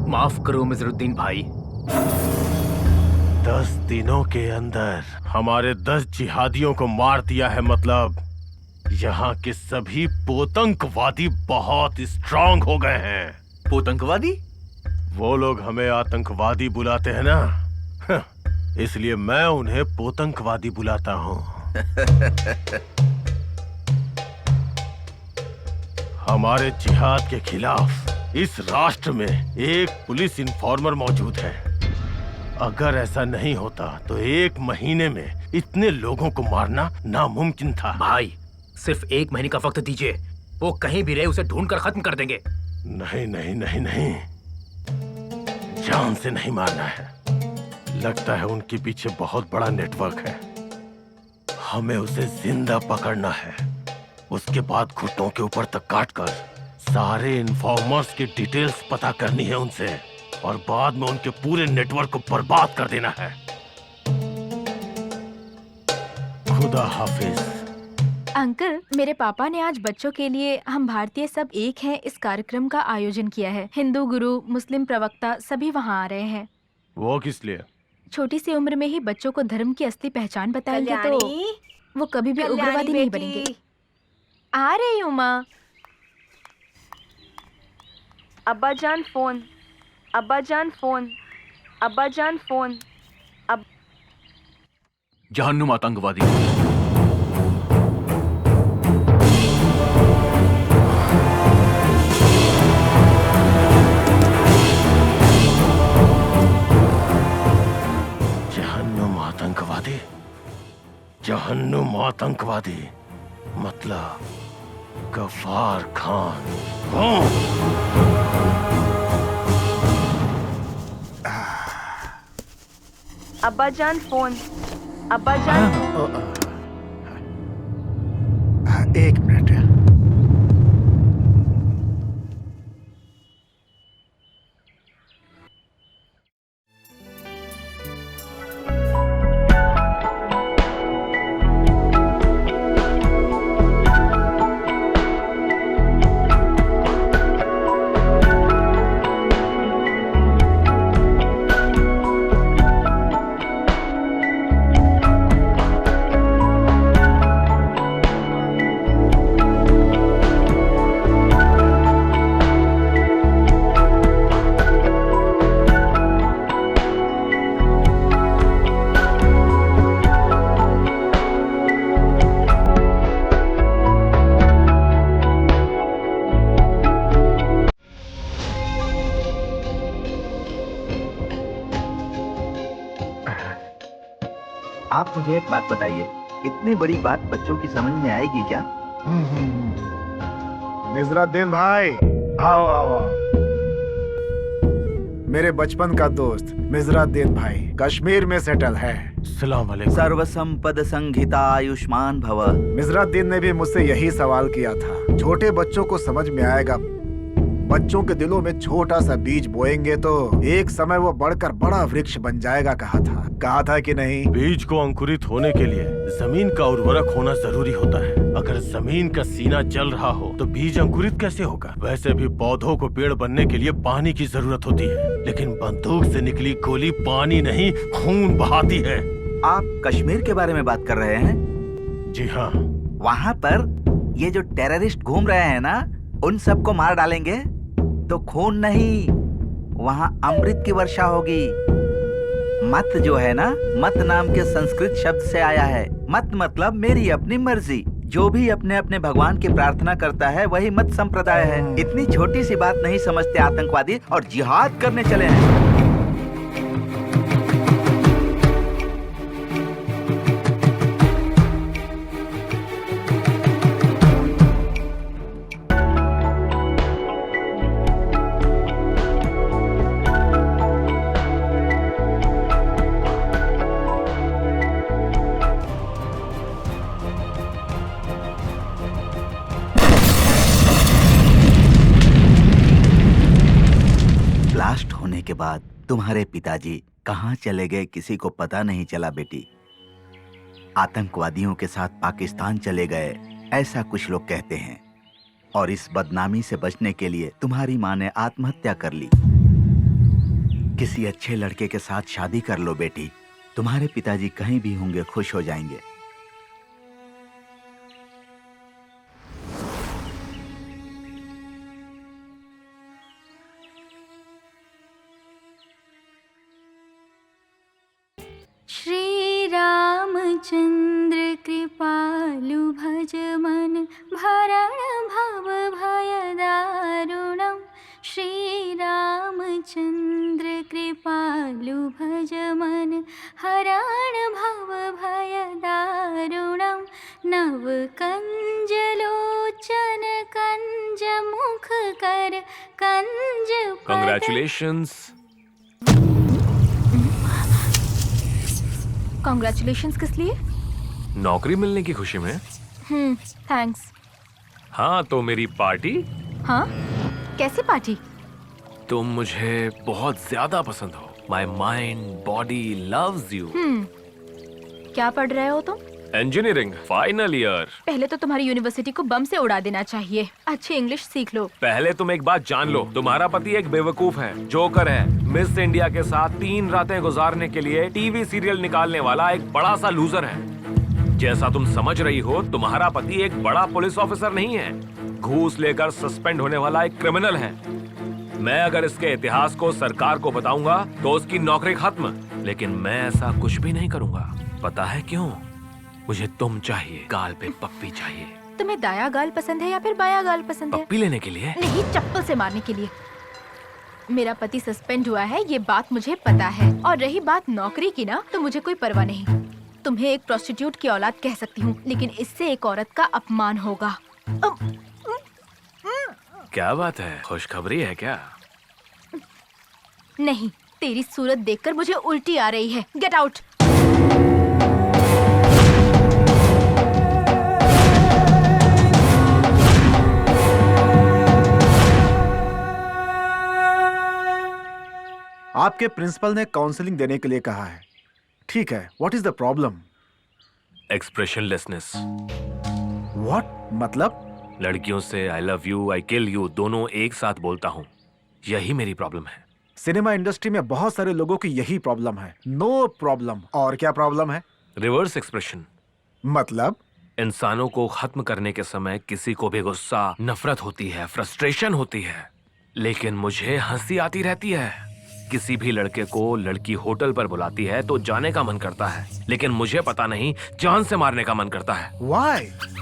माफ करो मिजरुद्दीन भाई। 10 दिनों के अंदर हमारे 10 जिहादियों को मार दिया है। मतलब यहाँ के सभी पोतंकवादी बहुत स्ट्रांग हो गए हैं। पोतंकवादी? वो लोग हमें आतंकवादी बुलाते हैं ना, इसलिए मैं उन्हें पोतंकवादी बुलाता हूँ। हमारे जिहाद के खिलाफ इस राष्ट्र में एक पुलिस इन्फॉर्मर मौजूद है। अगर ऐसा नहीं होता तो 1 महीने में इतने लोगों को मारना नामुमकिन था। भाई सिर्फ 1 महीने का वक्त दीजिए, वो कहीं भी रहे उसे ढूंढकर खत्म कर देंगे। नहीं, नहीं, नहीं, नहीं, जान से नहीं मारना है। लगता है उनके पीछे बहुत बड़ा नेटवर्क है। हमें उसे जिंदा पकड़ना है, उसके बाद घुटनों के ऊपर तक काटकर सारे इन्फॉर्मर्स की डिटेल्स पता करनी है उनसे, और बाद में उनके पूरे नेटवर्क को बर्बाद कर देना है। खुदा हाफिज। अंकल, मेरे पापा ने आज बच्चों के लिए हम भारतीय सब एक हैं इस कार्यक्रम का आयोजन किया है। हिंदू गुरु, मुस्लिम प्रवक्ता सभी वहाँ आ रहे हैं। वो किस लिए? छोटी सी उम्र में ही बच्चों को धर्म की असली पहचान बताएंगे तो वो कभी भी उग्रवादी नहीं बनेंगे। आ रही हूँ माँ। अब्बा जान फोन, अब्बा जान फोन, अब्बा जान फोन। जहन्नुम आतंकवादी। जहन्नुम आतंकवादी, जहन्नुम आतंकवादी मतलब गफ्फार खान। अब्बा जान फोन, अब्बा जान। 1 मिनट। आप मुझे एक बात बताइए, इतनी बड़ी बात बच्चों की समझ में आएगी क्या? निजराद्दीन भाई, आओ आओ आओ। मेरे बचपन का दोस्त मिजराद्दीन भाई कश्मीर में सेटल है। सलाम अलैकुम। सर्व संपद संहिता आयुष्मान भव। मिजराद्दीन ने भी मुझसे यही सवाल किया था। छोटे बच्चों को समझ में आएगा, बच्चों के दिलों में छोटा सा बीज बोएंगे तो एक समय वो बढ़कर बड़ा वृक्ष बन जाएगा। कहा था कि नहीं? बीज को अंकुरित होने के लिए जमीन का उर्वरक होना जरूरी होता है। अगर जमीन का सीना जल रहा हो तो बीज अंकुरित कैसे होगा? वैसे भी पौधों को पेड़ बनने के लिए पानी की जरूरत होती है, लेकिन बंदूक से निकली गोली पानी नहीं खून बहाती है। आप कश्मीर के बारे में बात कर रहे हैं? जी हाँ। वहाँ पर ये जो टेररिस्ट घूम रहे हैं ना, उन सबको मार डालेंगे तो खून नहीं, वहाँ अमृत की वर्षा होगी। मत जो है ना, मत नाम के संस्कृत शब्द से आया है। मत मतलब मेरी अपनी मर्जी। जो भी अपने अपने भगवान की प्रार्थना करता है वही मत संप्रदाय है। इतनी छोटी सी बात नहीं समझते आतंकवादी और जिहाद करने चले हैं। ब्लास्ट होने के बाद तुम्हारे पिताजी कहाँ चले गए किसी को पता नहीं चला बेटी। आतंकवादियों के साथ पाकिस्तान चले गए, ऐसा कुछ लोग कहते हैं। और इस बदनामी से बचने के लिए तुम्हारी माँ ने आत्महत्या कर ली। किसी अच्छे लड़के के साथ शादी कर लो बेटी, तुम्हारे पिताजी कहीं भी होंगे खुश हो जाएंगे। श्री रामचंद्र कृपालु भज मन भरण भव भय दारुणम्। श्री रामचंद्र कृपालु भज मन हरण भव भय दारुणम्। नव कंज लोचन कंज मुख कर कंज पद। Congratulations. कॉन्ग्रेचुलेशंस किस लिए? नौकरी मिलने की खुशी में। थैंक्स। हाँ तो मेरी पार्टी? हाँ, कैसी पार्टी? तुम मुझे बहुत ज्यादा पसंद हो। My mind body loves you. क्या पढ़ रहे हो तुम? Engineering final year. पहले तो तुम्हारी यूनिवर्सिटी को बम से उड़ा देना चाहिए। अच्छी इंग्लिश सीख लो। पहले तुम एक बात जान लो, तुम्हारा पति एक बेवकूफ है, जोकर है, मिस इंडिया के साथ 3 रातें गुजारने के लिए टीवी सीरियल निकालने वाला एक बड़ा सा लूजर है। जैसा तुम समझ रही हो, तुम्हारा पति एक बड़ा पुलिस ऑफिसर नहीं है, घूस लेकर सस्पेंड होने वाला एक क्रिमिनल है। मैं अगर इसके इतिहास को सरकार को बताऊंगा तो उसकी नौकरी खत्म, लेकिन मैं ऐसा कुछ भी नहीं करूंगा। पता है क्यों? मुझे तुम चाहिए, गाल पे पप्पी चाहिए। तुम्हें दाया गाल पसंद है या फिर बाया गाल पसंद है? पप्पी लेने के लिए? नहीं, चप्पल से मारने के लिए। मेरा पति सस्पेंड हुआ है, ये बात मुझे पता है। और रही बात नौकरी की ना, तो मुझे कोई परवाह नहीं। तुम्हें एक प्रोस्टिट्यूट की औलाद कह सकती हूँ, लेकिन इससे एक औरत का अपमान होगा। क्या बात है, खुशखबरी है क्या? नहीं, तेरी सूरत देखकर मुझे उल्टी आ रही है। Get out. आपके प्रिंसिपल ने काउंसलिंग देने के लिए कहा है। ठीक है, what is the problem? Expressionlessness. What मतलब? लड़कियों से I love you, I kill you दोनों एक साथ बोलता हूँ, यही मेरी प्रॉब्लम है। सिनेमा इंडस्ट्री में बहुत सारे लोगों की यही प्रॉब्लम है। No problem. और क्या प्रॉब्लम है? Reverse expression. मतलब? इंसानों को खत्म करने के समय किसी को भी गुस्सा, नफरत होती है, फ्रस्ट्रेशन होती है, लेकिन मुझे हंसी आती रहती है। किसी भी लड़के को लड़की होटल पर बुलाती है तो जाने का मन करता है, लेकिन मुझे पता नहीं जान से मारने का मन करता है। Why?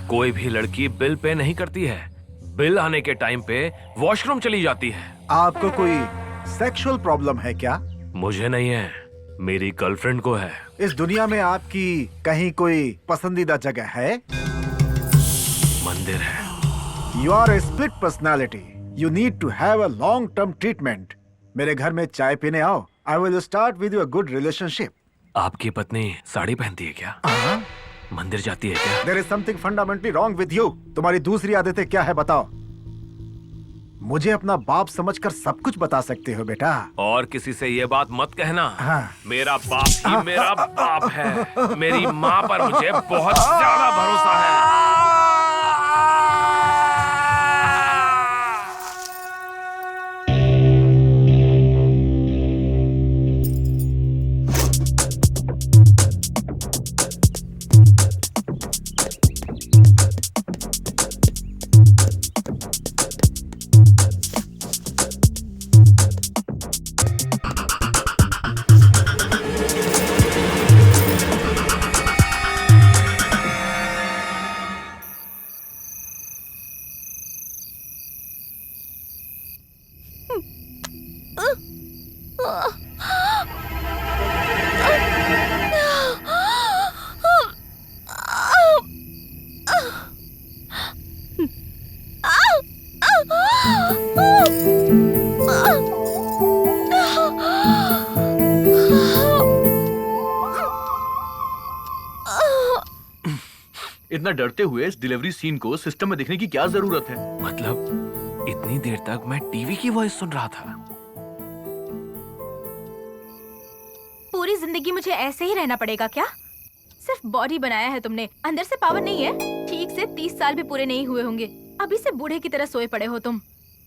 कोई भी लड़की बिल पे नहीं करती है, बिल आने के टाइम पे वॉशरूम चली जाती है। आपको कोई सेक्सुअल प्रॉब्लम है क्या? मुझे नहीं है, मेरी गर्लफ्रेंड को है। इस दुनिया में आपकी कहीं कोई पसंदीदा जगह है? मंदिर है। You are a split personality. You need to have a long-term treatment. मेरे घर में चाय पीने आओ. I will start with you a good relationship. आपकी पत्नी साड़ी पहनती है क्या? मंदिर जाती है क्या? There is something fundamentally wrong with you. तुम्हारी दूसरी आदतें क्या है बताओ? मुझे अपना बाप समझकर सब कुछ बता सकते हो बेटा। और किसी से ये बात मत कहना। हाँ। मेरा बाप ही मेरा बाप है। मेरी माँ पर मुझे बहुत ज्यादा भरोसा है। इतना डरते हुए इस डिलीवरी सीन को सिस्टम में देखने की क्या जरूरत है? मतलब इतनी देर तक मैं टीवी की वॉइस सुन रहा था। पूरी जिंदगी मुझे ऐसे ही रहना पड़ेगा क्या? सिर्फ बॉडी बनाया है तुमने, अंदर से पावर नहीं है। ठीक से 30 साल भी पूरे नहीं हुए होंगे, अभी से बूढ़े की तरह सोए पड़े हो तुम।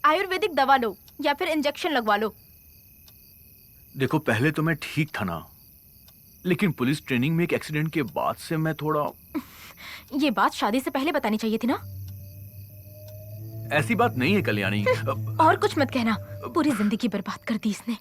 आयुर्वेदिक दवा लो या फिर इंजेक्शन लगवा लो। देखो पहले तो मैं ठीक था ना, लेकिन पुलिस ट्रेनिंग में एक एक्सीडेंट के बाद से मैं थोड़ा। ये बात शादी से पहले बतानी चाहिए थी ना। ऐसी बात नहीं है कल्याणी। और कुछ मत कहना, पूरी जिंदगी बर्बाद कर दी इसने।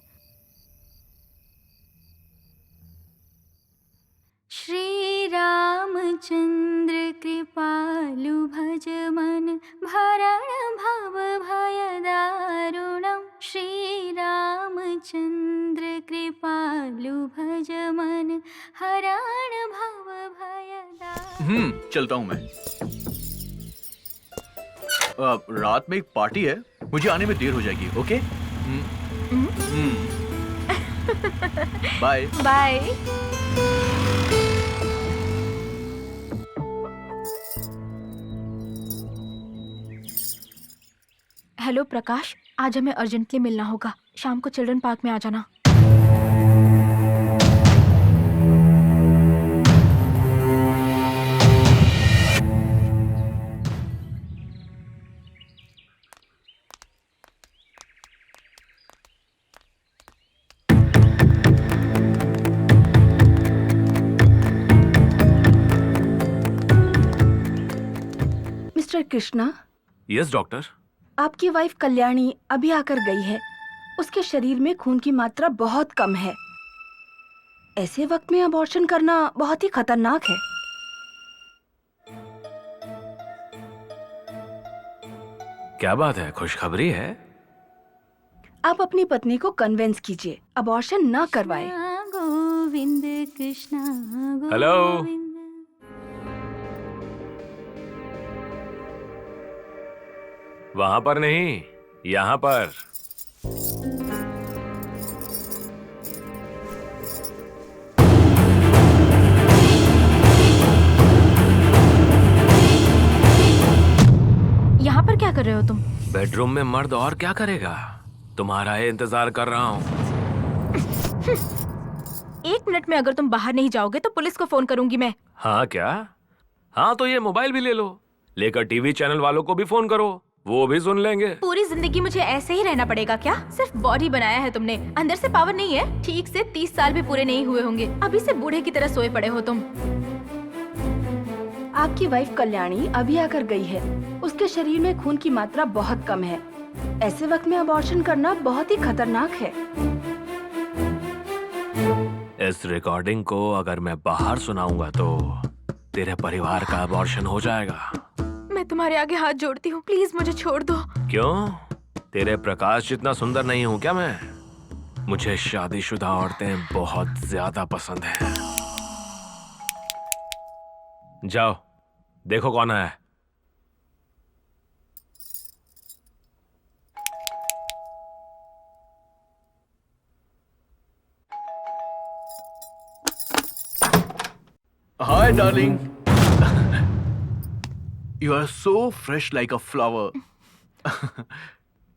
श्री रामचंद्र कृपालु भज मन भरण भव भय दारुणम। श्री रामचंद्र कृपालु भज मन हरण भव भय दारुणम। चलता हूँ मैं। रात में एक पार्टी है, मुझे आने में देर हो जाएगी। Okay bye bye. Hello Prakash, आज हमें अर्जेंटली मिलना होगा। शाम को चिल्ड्रन पार्क में आ जाना। मिस्टर कृष्णा। Yes doctor. आपकी वाइफ कल्याणी अभी आकर गई है। उसके शरीर में खून की मात्रा बहुत कम है। ऐसे वक्त में अबॉर्शन करना बहुत ही खतरनाक है। क्या बात है, खुशखबरी है? आप अपनी पत्नी को कन्विंस कीजिए, अबॉर्शन ना करवाए। गोविंद कृष्णा हेलो। वहां पर नहीं, यहाँ पर। यहाँ पर क्या कर रहे हो तुम? बेडरूम में मर्द और क्या करेगा? तुम्हारा ही इंतजार कर रहा हूँ। 1 मिनट में अगर तुम बाहर नहीं जाओगे तो पुलिस को फोन करूंगी मैं। हाँ क्या? हाँ तो ये मोबाइल भी ले लो, लेकर टीवी चैनल वालों को भी फोन करो, वो भी सुन लेंगे। पूरी जिंदगी मुझे ऐसे ही रहना पड़ेगा क्या? सिर्फ बॉडी बनाया है तुमने, अंदर से पावर नहीं है। ठीक से 30 साल भी पूरे नहीं हुए होंगे, अभी से बूढ़े की तरह सोए पड़े हो तुम। आपकी वाइफ कल्याणी अभी आकर गई है। उसके शरीर में खून की मात्रा बहुत कम है। ऐसे वक्त में अबॉर्शन करना बहुत ही खतरनाक है। इस रिकॉर्डिंग को अगर मैं बाहर सुनाऊंगा तो तेरे परिवार का अबॉर्शन हो जाएगा। मैं तुम्हारे आगे हाथ जोड़ती हूँ, प्लीज मुझे छोड़ दो। क्यों? तेरे प्रकाश जितना सुंदर नहीं हूँ क्या मैं? मुझे शादीशुदा औरतें बहुत ज्यादा पसंद हैं। जाओ देखो कौन आया है। Hi darling, you are so fresh like a flower.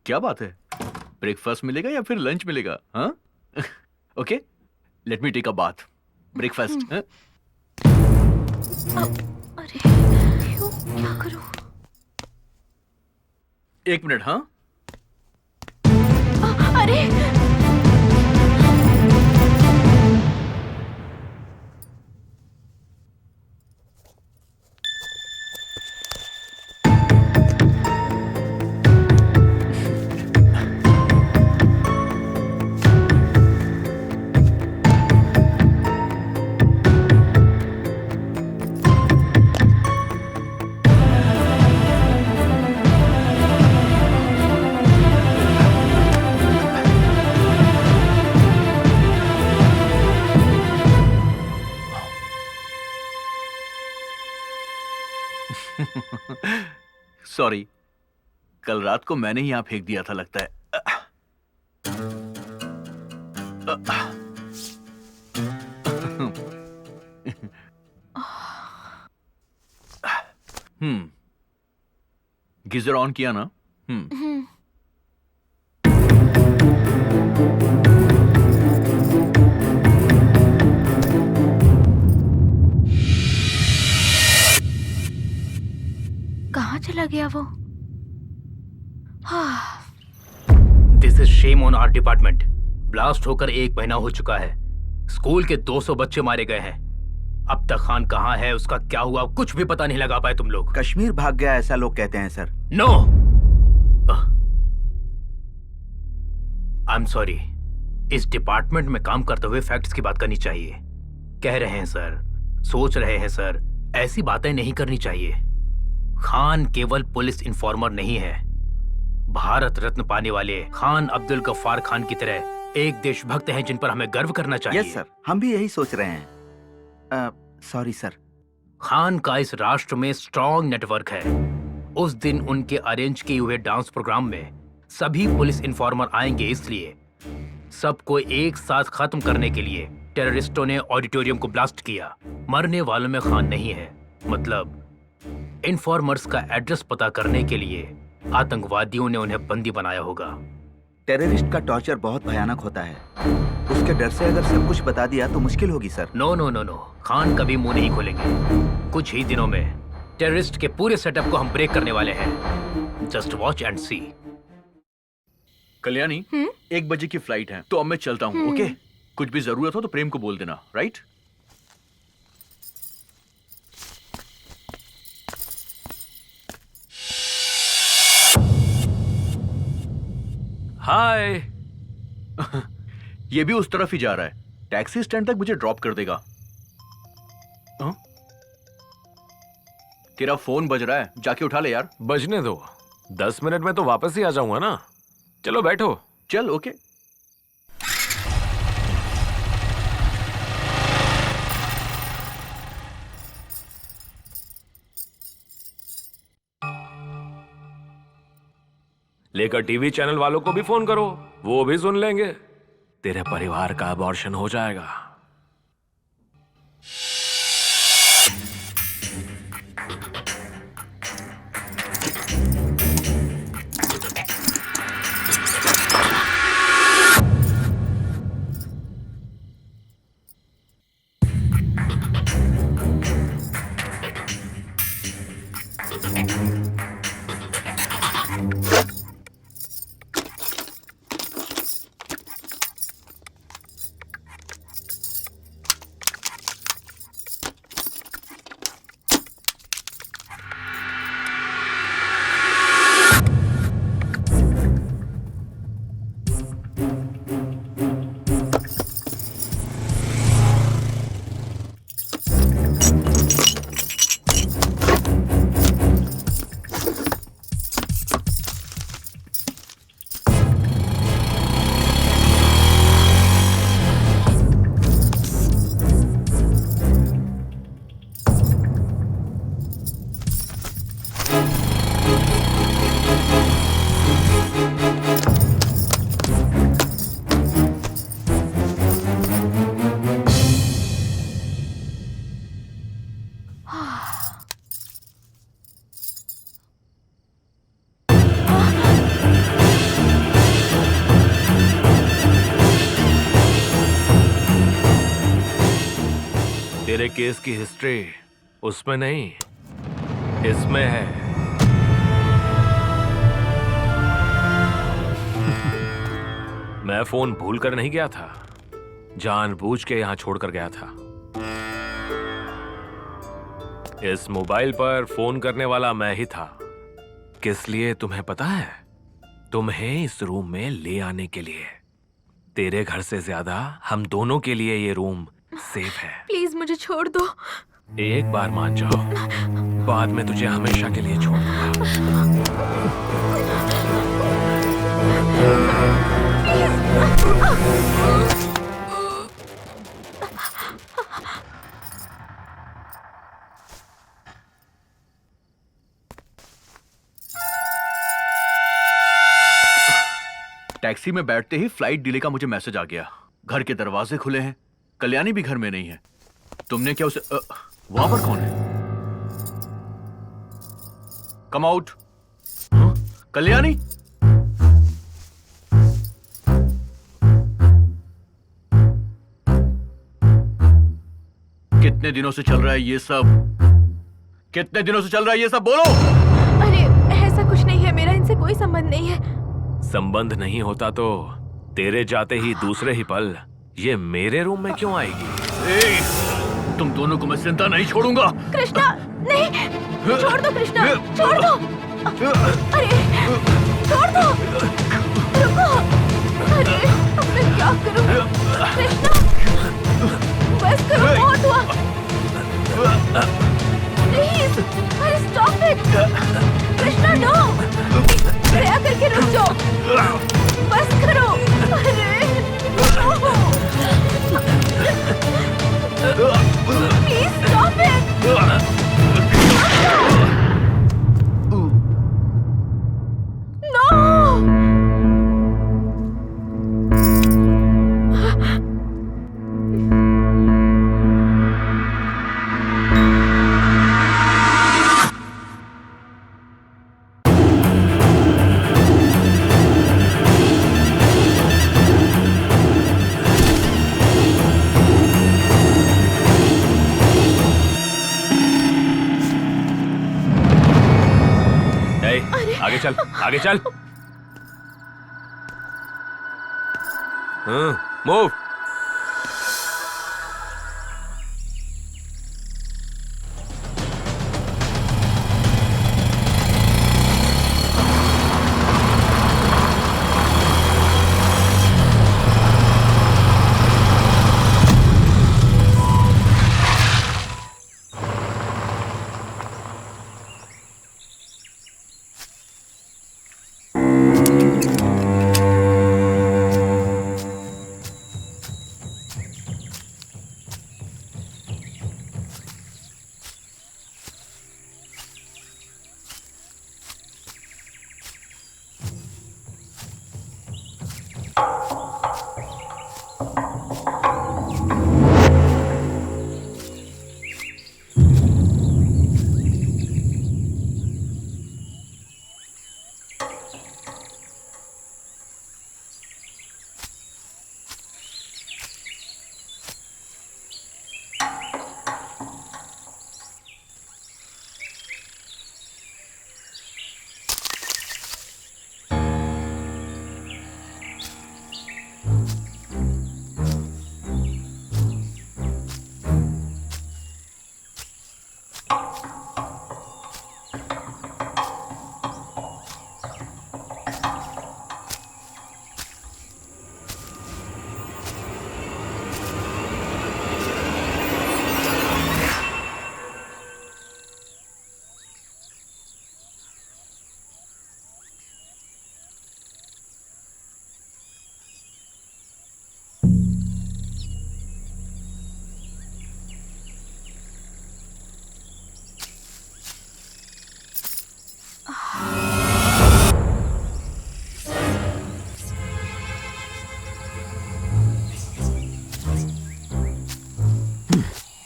क्या बात है, ब्रेकफास्ट मिलेगा या फिर लंच मिलेगा? हाँ okay, let me take a bath. Breakfast. अरे क्यों, क्या करूं? एक मिनट। हाँ अरे सॉरी, कल रात को मैंने ही यहाँ फेंक दिया था लगता है। गीजर ऑन किया ना? कहाँ चला गया वो? This is shame on our department. Blast होकर 1 महीना हो चुका है। स्कूल के 200 बच्चे मारे गए हैं। अब तक खान कहाँ है, उसका क्या हुआ, कुछ भी पता नहीं लगा पाए तुम लोग। कश्मीर भाग गया ऐसा लोग कहते हैं sir. No, I am sorry. इस डिपार्टमेंट में काम करते हुए फैक्ट्स की बात करनी चाहिए। कह रहे हैं सर, सोच रहे हैं सर, ऐसी बातें नहीं करनी चाहिए। खान केवल पुलिस इन्फॉर्मर नहीं है, भारत रत्न पाने वाले खान अब्दुल गफ्फार खान की तरह एक देशभक्त हैं जिन पर हमें गर्व करना चाहिए। यस सर, हम भी यही सोच रहे हैं। Sorry sir. खान का इस राष्ट्र में स्ट्रॉन्ग नेटवर्क है। उस दिन उनके अरेंज किए हुए डांस प्रोग्राम में सभी पुलिस इन्फॉर्मर आएंगे, इसलिए सबको एक साथ खत्म करने के लिए टेररिस्टों ने ऑडिटोरियम को ब्लास्ट किया। मरने वालों में खान नहीं है, मतलब इन्फॉर्मर्स का एड्रेस पता करने के लिए आतंकवादियों ने उन्हें बंदी बनाया होगा। टेररिस्ट का टॉर्चर बहुत भयानक होता है। उसके डर से अगर सब कुछ बता दिया तो मुश्किल होगी sir. No no no no, Khan कभी मुंह नहीं खोलेंगे। कुछ ही दिनों में टेररिस्ट के पूरे सेटअप को हम ब्रेक करने वाले हैं। जस्ट वॉच एंड सी। कल्याणी, 1 बजे की फ्लाइट है, तो अब मैं चलता हूँ। ओके, कुछ भी जरूरत हो तो प्रेम को बोल देना, राइट? हाय। ये भी उस तरफ ही जा रहा है। टैक्सी स्टैंड तक मुझे ड्रॉप कर देगा। हाँ? तेरा फोन बज रहा है, जाके उठा ले यार। बजने दो, 10 मिनट में तो वापस ही आ जाऊंगा ना। चलो बैठो। चल ओके। लेकर टीवी चैनल वालों को भी फोन करो, वो भी सुन लेंगे। तेरे परिवार का अबॉर्शन हो जाएगा। तेरे केस की हिस्ट्री उसमें नहीं, इसमें है। मैं फोन भूल कर नहीं गया था, जानबूझ के यहां छोड़कर गया था। इस मोबाइल पर फोन करने वाला मैं ही था। किस लिए तुम्हें पता है? तुम्हें इस रूम में ले आने के लिए। तेरे घर से ज्यादा हम दोनों के लिए ये रूम सेफ है। प्लीज मुझे छोड़ दो। एक बार मान जाओ, बाद में तुझे हमेशा के लिए छोड़ दूंगा। टैक्सी में बैठते ही फ्लाइट डिले का मुझे मैसेज आ गया। घर के दरवाजे खुले हैं, कल्याणी भी घर में नहीं है। तुमने क्या उसे वहां पर कौन है? Come out. कल्याणी, कितने दिनों से चल रहा है ये सब? कितने दिनों से चल रहा है ये सब? बोलो। अरे ऐसा कुछ नहीं है, मेरा इनसे कोई संबंध नहीं है। संबंध नहीं होता तो तेरे जाते ही दूसरे ही पल ये मेरे रूम में क्यों आएगी? तुम दोनों को मैं जिंदा नहीं छोड़ूंगा। कृष्णा, नहीं, छोड़ दो कृष्णा, छोड़ दो। अरे छोड़ दो, रुको। अरे अब मैं क्या करूं? कृष्णा, बस करो, बहुत हुआ। प्लीज, अरे स्टॉप इट। कृष्णा, नो, दया करके रुक जाओ, बस करो। अरे प्लीज स्टॉप इट। नो। आगे चल, आगे चल। मूव।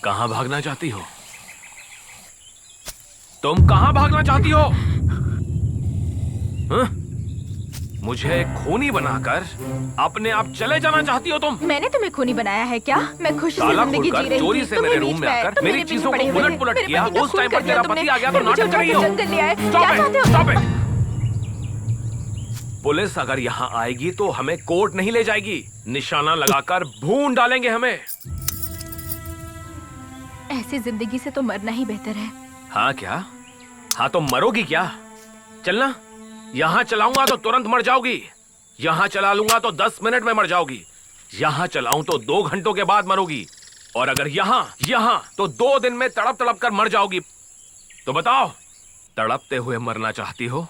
कहां भागना चाहती हो? तुम कहां भागना चाहती हो? मुझे खूनी बनाकर अपने आप चले जाना चाहती हो तुम? मैंने तुम्हें खूनी बनाया है क्या? मैं खुशी से ताला जिंदगी खोलकर जी रही चोरी थी। से तुम मेरे बीच रूम में में आए, आकर तुम मेरी मेरे चीजों पीछे को पड़े हुए थे। उलट-पुलट मेरे किया। पति का उस खून टाइम कर पर दिया तेरा तुमने। पति आ गया तो फिर मुझे नाटक कर रही उठा हो। के जंगल ले आए। Stop क्या it! चाहते हो? Stop it! पुलिस अगर यहाँ आएगी तो हमें कोर्ट नहीं ले जाएगी, निशाना लगाकर भून डालेंगे हमें। ऐसी जिंदगी से तो मरना ही बेहतर है। हाँ क्या? हाँ तो मरोगी क्या? चलना, यहाँ चलाऊंगा तो तुरंत मर जाओगी, यहाँ चला लूंगा तो 10 मिनट में मर जाओगी, यहाँ चलाऊं तो 2 घंटों के बाद मरोगी, और अगर यहाँ तो 2 दिन में तड़प तड़प कर मर जाओगी। तो बताओ, तड़पते हुए मरना चाहती हो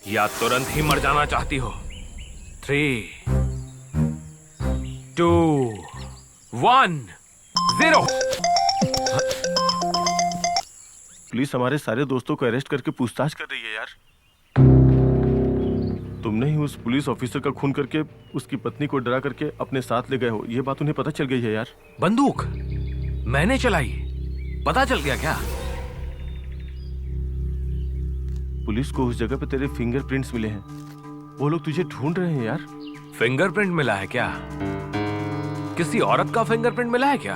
या तुरंत ही मर जाना चाहती हो? 3, 2, 1, 0। पुलिस हमारे सारे दोस्तों को अरेस्ट करके पूछताछ कर रही है यार। तुमने ही उस पुलिस ऑफिसर का खून करके उसकी पत्नी को डरा करके अपने साथ ले गए हो, ये बात उन्हें पता चल गई है यार। बंदूक मैंने चलाई, पता चल गया क्या? पुलिस को उस जगह पे तेरे फिंगरप्रिंट्स मिले हैं, वो लोग तुझे ढूंढ रहे हैं यार। फिंगरप्रिंट मिला है क्या? किसी औरत का फिंगरप्रिंट मिला है क्या?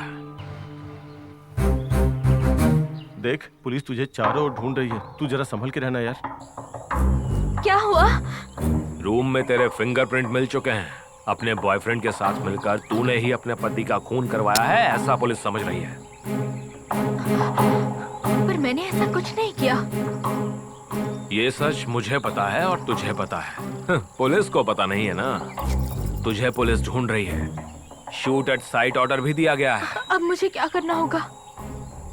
देख, पुलिस तुझे चारों ओर ढूंढ रही है, तू जरा संभल के रहना यार। क्या हुआ? रूम में तेरे फिंगरप्रिंट मिल चुके हैं। अपने बॉयफ्रेंड के साथ मिलकर तूने ही अपने पति का खून करवाया है, ऐसा पुलिस समझ रही है। पर मैंने ऐसा कुछ नहीं किया। ये सच मुझे पता है और तुझे पता है, पुलिस को पता नहीं है ना। तुझे पुलिस ढूंढ रही है, शूट एट साइट ऑर्डर भी दिया गया है। अब मुझे क्या करना होगा?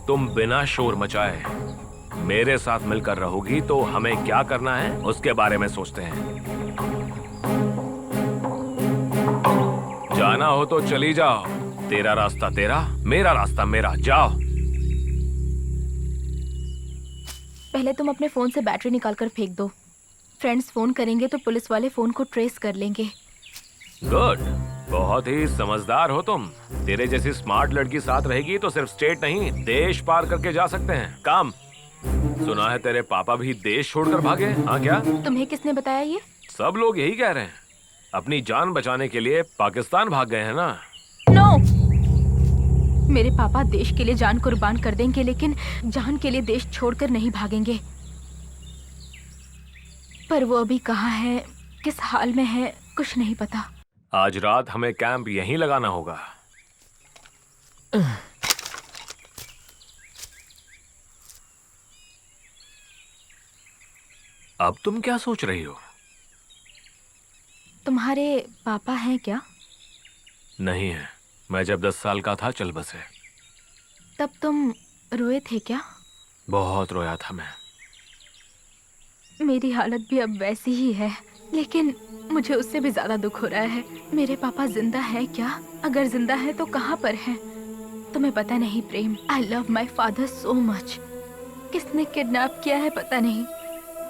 तुम बिना शोर मचाए मेरे साथ मिलकर रहोगी तो हमें क्या करना है उसके बारे में सोचते हैं। जाना हो तो चली जाओ, तेरा रास्ता तेरा, मेरा रास्ता मेरा, जाओ। पहले तुम अपने फोन से बैटरी निकालकर फेंक दो। फ्रेंड्स फोन करेंगे तो पुलिस वाले फोन को ट्रेस कर लेंगे। गुड, बहुत ही समझदार हो तुम। तेरे जैसी स्मार्ट लड़की साथ रहेगी तो सिर्फ स्टेट नहीं, देश पार करके जा सकते हैं। काम सुना है तेरे पापा भी देश छोड़कर भागे? हाँ क्या? तुम्हें किसने बताया ये? सब लोग यही कह रहे हैं, अपनी जान बचाने के लिए पाकिस्तान भाग गए हैं ना। नो, मेरे पापा देश के लिए जान कुर्बान कर देंगे, लेकिन जान के लिए देश छोड़कर नहीं भागेंगे। पर वो अभी कहाँ है, किस हाल में है, कुछ नहीं पता। आज रात हमें कैंप यहीं लगाना होगा। अब तुम क्या सोच रही हो? तुम्हारे पापा हैं क्या? नहीं है, मैं जब 10 साल का था चल बसे। तब तुम रोए थे क्या? बहुत रोया था मैं। मेरी हालत भी अब वैसी ही है, लेकिन मुझे उससे भी ज्यादा दुख हो रहा है। मेरे पापा जिंदा है क्या? अगर जिंदा है तो कहाँ पर हैं? तुम्हें पता नहीं Prem, I love my father so much. किसने किडनैप किया है पता नहीं,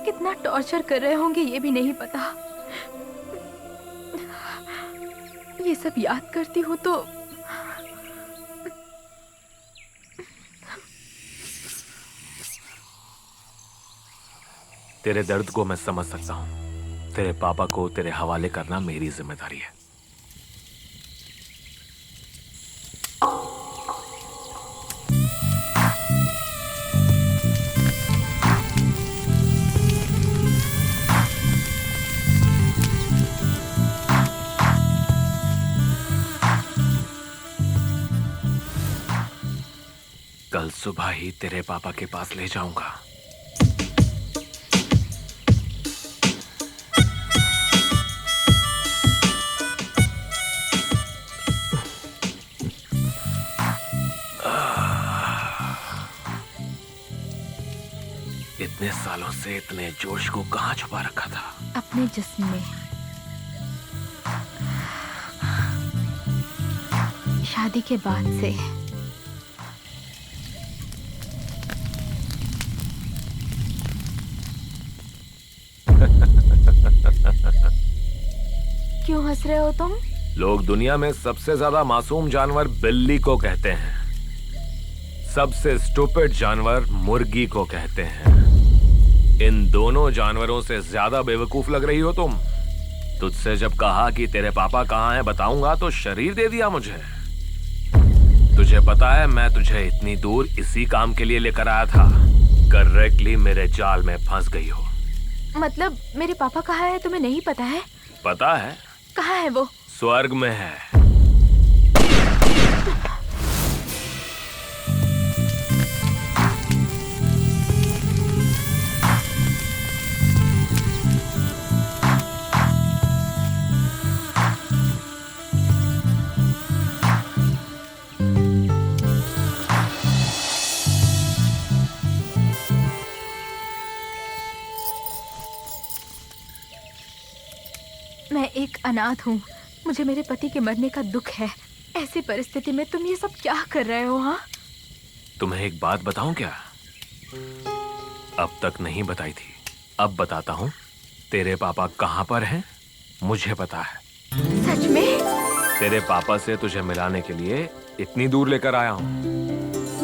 कितना टॉर्चर कर रहे होंगे ये भी नहीं पता। ये सब याद करती हूँ तो तेरे दर्द को मैं समझ सकता हूँ। तेरे पापा को तेरे हवाले करना मेरी जिम्मेदारी है। कल सुबह ही तेरे पापा के पास ले जाऊंगा। इतने सालों से इतने जोश को कहाँ छुपा रखा था? अपने जिस्म में। शादी के बाद से। क्यों हंस रहे हो तुम? लोग दुनिया में सबसे ज्यादा मासूम जानवर बिल्ली को कहते हैं, सबसे स्टूपिड जानवर मुर्गी को कहते हैं। इन दोनों जानवरों से ज्यादा बेवकूफ लग रही हो तुम। तुझसे जब कहा कि तेरे पापा कहाँ हैं बताऊंगा तो शरीर दे दिया मुझे। तुझे पता है मैं तुझे इतनी दूर इसी काम के लिए लेकर आया था। करेक्टली मेरे जाल में फंस गई हो। मतलब मेरे पापा कहाँ है तुम्हें नहीं पता है? पता है। कहाँ है वो? स्वर्ग में है। मैं एक अनाथ हूँ। मुझे मेरे पति के मरने का दुख है। ऐसी परिस्थिति में तुम ये सब क्या कर रहे हो? हाँ, तुम्हें एक बात बताऊं क्या? अब तक नहीं बताई थी, अब बताता हूँ। तेरे पापा कहाँ पर हैं मुझे पता है। सच में? तेरे पापा से तुझे मिलाने के लिए इतनी दूर लेकर आया हूँ।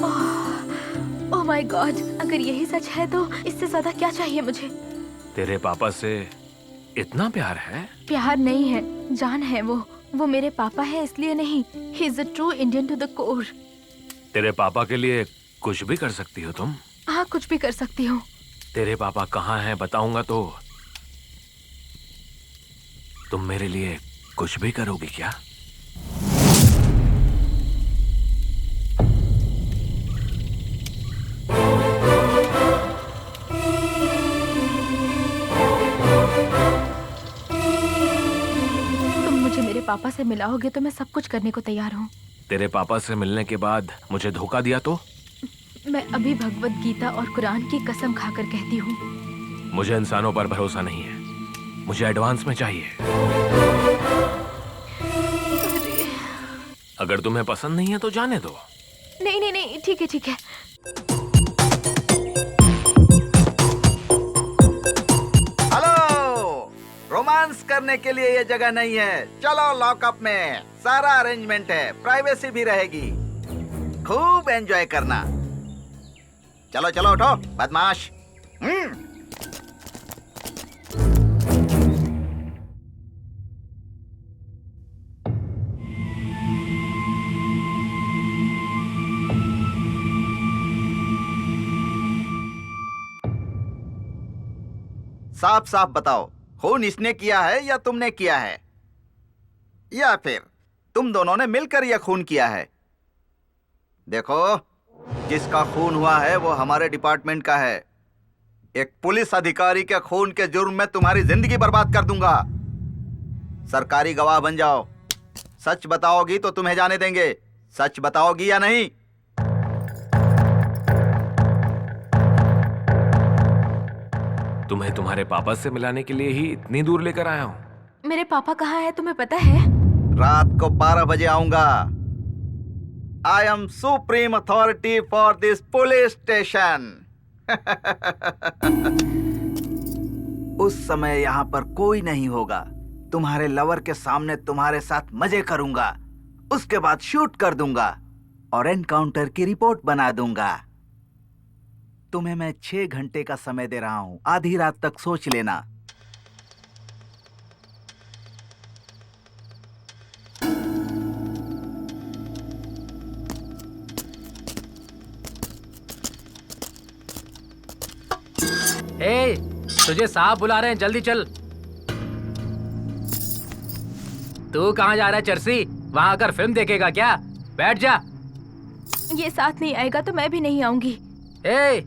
ओह माय गॉड, अगर यही सच है तो इससे ज्यादा क्या चाहिए मुझे? तेरे पापा से इतना प्यार है? प्यार नहीं है, जान है वो मेरे पापा है इसलिए नहीं। He is a true Indian to the core. तेरे पापा के लिए कुछ भी कर सकती हो तुम? हाँ, कुछ भी कर सकती हूँ। तेरे पापा कहाँ हैं बताऊंगा तो तुम मेरे लिए कुछ भी करोगी क्या? पापा से मिलाओगे तो मैं सब कुछ करने को तैयार हूँ। तेरे पापा से मिलने के बाद मुझे धोखा दिया तो? मैं अभी भगवत गीता और कुरान की कसम खाकर कहती हूँ। मुझे इंसानों पर भरोसा नहीं है, मुझे एडवांस में चाहिए। अगर तुम्हें पसंद नहीं है तो जाने दो। नहीं नहीं नहीं, ठीक है ठीक है। रोमांस करने के लिए ये जगह नहीं है। चलो लॉकअप में, सारा अरेंजमेंट है, प्राइवेसी भी रहेगी। खूब एंजॉय करना। चलो चलो उठो बदमाश। साफ साफ बताओ, खून इसने किया है या तुमने किया है, या फिर तुम दोनों ने मिलकर यह खून किया है? देखो, जिसका खून हुआ है वो हमारे डिपार्टमेंट का है। एक पुलिस अधिकारी के खून के जुर्म में तुम्हारी जिंदगी बर्बाद कर दूंगा। सरकारी गवाह बन जाओ। सच बताओगी तो तुम्हें जाने देंगे। सच बताओगी या नहीं? तुम्हें तुम्हारे पापा से मिलाने के लिए ही इतनी दूर लेकर आया हूँ। मेरे पापा कहाँ हैं तुम्हें पता है? रात को 12 बजे आऊंगा। I am supreme authority for this police station. उस समय यहाँ पर कोई नहीं होगा। तुम्हारे लवर के सामने तुम्हारे साथ मजे करूंगा, उसके बाद शूट कर दूंगा और एनकाउंटर की रिपोर्ट बना दूंगा। तुम्हें मैं 6 घंटे का समय दे रहा हूं, आधी रात तक सोच लेना। ए, तुझे साहब बुला रहे हैं, जल्दी चल। तू कहाँ जा रहा है चर्सी? वहां आकर फिल्म देखेगा क्या? बैठ जा। ये साथ नहीं आएगा तो मैं भी नहीं आऊंगी। ए,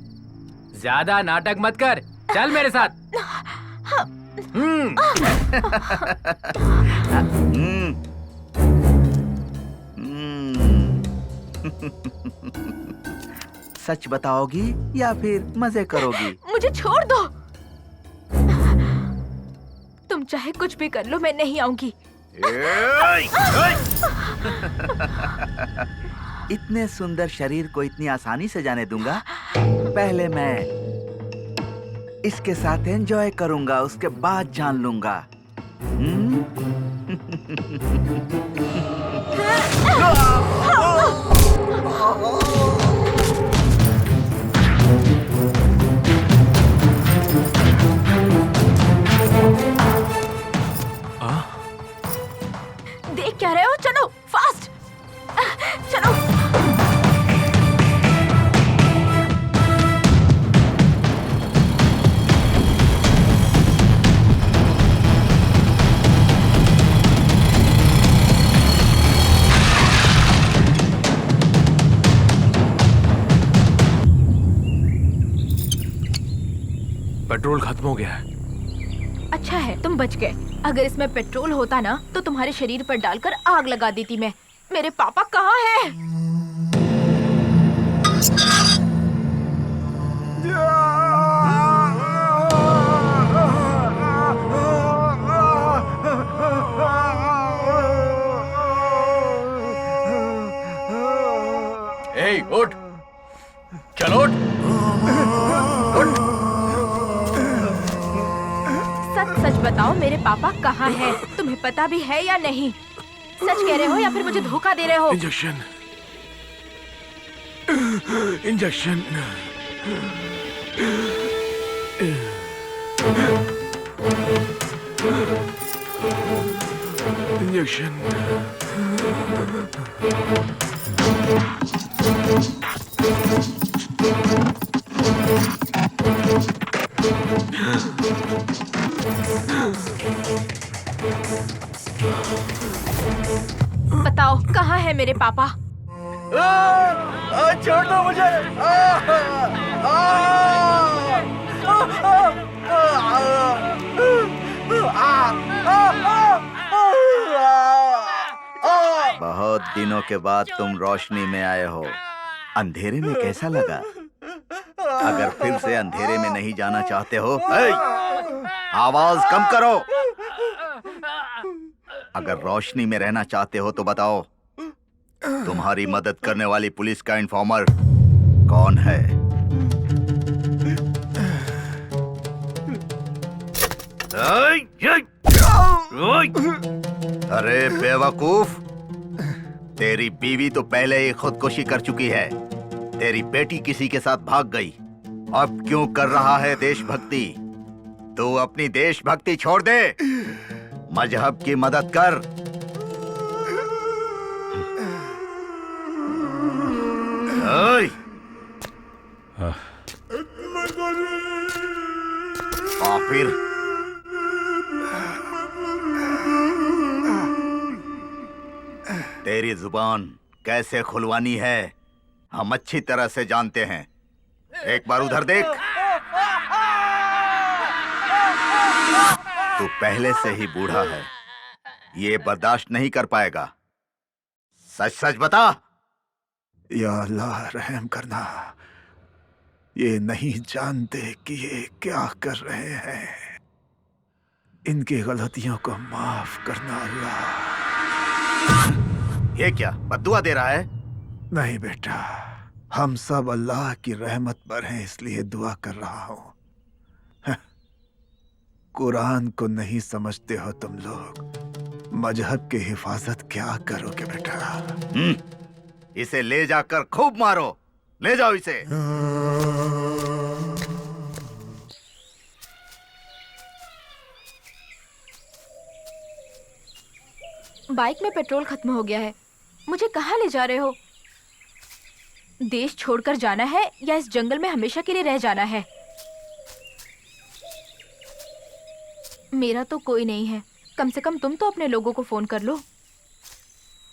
ज्यादा नाटक मत कर, चल मेरे साथ। सच बताओगी या फिर मजे करोगी? मुझे छोड़ दो। तुम चाहे कुछ भी कर लो, मैं नहीं आऊंगी। इतने सुंदर शरीर को इतनी आसानी से जाने दूंगा? पहले मैं इसके साथ एंजॉय करूंगा, उसके बाद जान लूंगा। पेट्रोल खत्म हो गया है। अच्छा है तुम बच गए। अगर इसमें पेट्रोल होता ना तो तुम्हारे शरीर पर डालकर आग लगा देती मैं। मेरे पापा कहाँ हैं? ए, उठ, चलो उठ, उठ। सच सच बताओ मेरे पापा कहाँ हैं? तुम्हें पता भी है या नहीं? सच कह रहे हो या फिर मुझे धोखा दे रहे हो? Injection, injection, injection. बताओ कहाँ है मेरे पापा? छोड़ दो मुझे। बहुत दिनों के बाद तुम रोशनी में आए हो। अंधेरे में कैसा लगा? अगर फिर से अंधेरे में नहीं जाना चाहते हो, आवाज कम करो। अगर रोशनी में रहना चाहते हो तो बताओ, तुम्हारी मदद करने वाली पुलिस का इन्फॉर्मर कौन है? अरे बेवकूफ, तेरी बीवी तो पहले ही खुदकुशी कर चुकी है। तेरी बेटी किसी के साथ भाग गई। अब क्यों कर रहा है देशभक्ति? तू अपनी देशभक्ति छोड़ दे, मजहब की मदद कर। फिर तेरी जुबान कैसे खुलवानी है हम अच्छी तरह से जानते हैं। एक बार उधर देख। तू पहले से ही बूढ़ा है, ये बर्दाश्त नहीं कर पाएगा। सच सच बता। या अल्लाह रहम करना, ये नहीं जानते कि ये क्या कर रहे हैं। इनकी गलतियों को माफ करना अल्लाह। ये क्या बद्दुआ दे रहा है? नहीं बेटा, हम सब अल्लाह की रहमत पर हैं, इसलिए दुआ कर रहा हूं। कुरान को नहीं समझते हो तुम लोग। मजहब की हिफाजत क्या करोगे बेटा? इसे ले जाकर खूब मारो। ले जाओ इसे। बाइक में पेट्रोल खत्म हो गया है। मुझे कहाँ ले जा रहे हो? देश छोड़कर जाना है या इस जंगल में हमेशा के लिए रह जाना है? मेरा तो कोई नहीं है। कम से कम तुम तो अपने लोगों को फोन कर लो।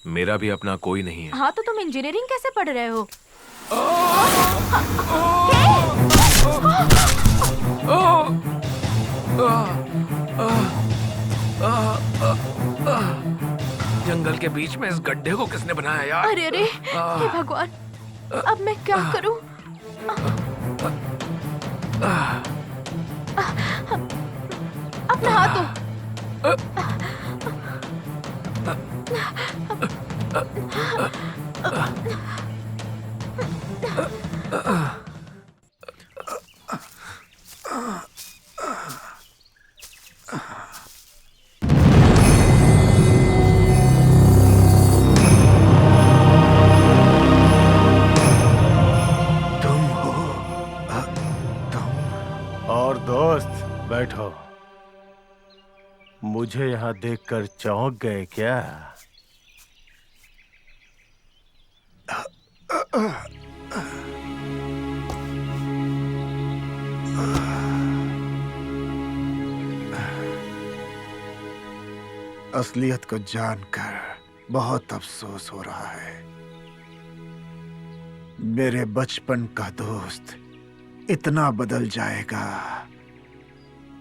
मेरा भी अपना कोई नहीं है। हाँ तो तुम इंजीनियरिंग कैसे पढ़ रहे हो? जंगल के बीच में इस गड्ढे को किसने बनाया यार? अरे अरे, हे भगवान, अब मैं क्या करूं? अब नहा तो। और दोस्त बैठो। मुझे यहाँ देखकर चौंक गए क्या? असलियत को जानकर बहुत अफसोस हो रहा है। मेरे बचपन का दोस्त इतना बदल जाएगा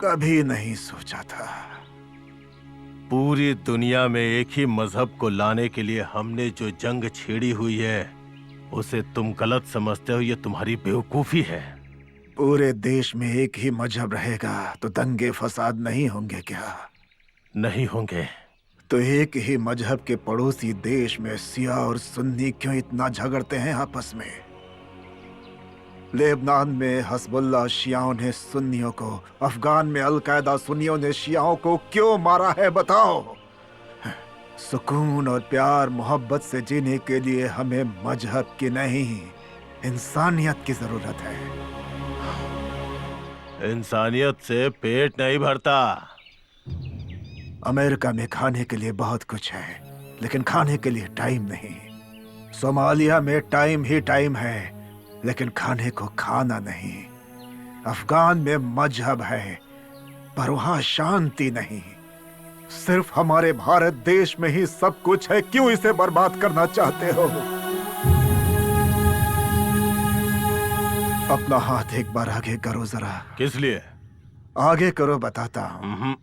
कभी नहीं सोचा था। पूरी दुनिया में एक ही मजहब को लाने के लिए हमने जो जंग छेड़ी हुई है उसे तुम गलत समझते हो, ये तुम्हारी बेवकूफी है। पूरे देश में एक ही मजहब रहेगा तो दंगे फसाद नहीं होंगे क्या? नहीं होंगे। तो एक ही मजहब के पड़ोसी देश में सिया और सुन्नी क्यों इतना झगड़ते हैं आपस में? लेबनान में हस्बुल्ला शियाओं ने सुन्नियों को, अफगान में अलकायदा सुन्नियों ने शियाओं को क्यों मारा है बताओ? सुकून और प्यार मोहब्बत से जीने के लिए हमें मजहब की नहीं, इंसानियत की जरूरत है। इंसानियत से पेट नहीं भरता। अमेरिका में खाने के लिए बहुत कुछ है, लेकिन खाने के लिए टाइम नहीं। सोमालिया में टाइम ही टाइम है, लेकिन खाने को खाना नहीं। अफगान में मजहब है, पर वहां शांति नहीं। सिर्फ हमारे भारत देश में ही सब कुछ है, क्यों इसे बर्बाद करना चाहते हो? अपना हाथ एक बार आगे करो जरा। किस लिए? आगे करो, बताता हूं।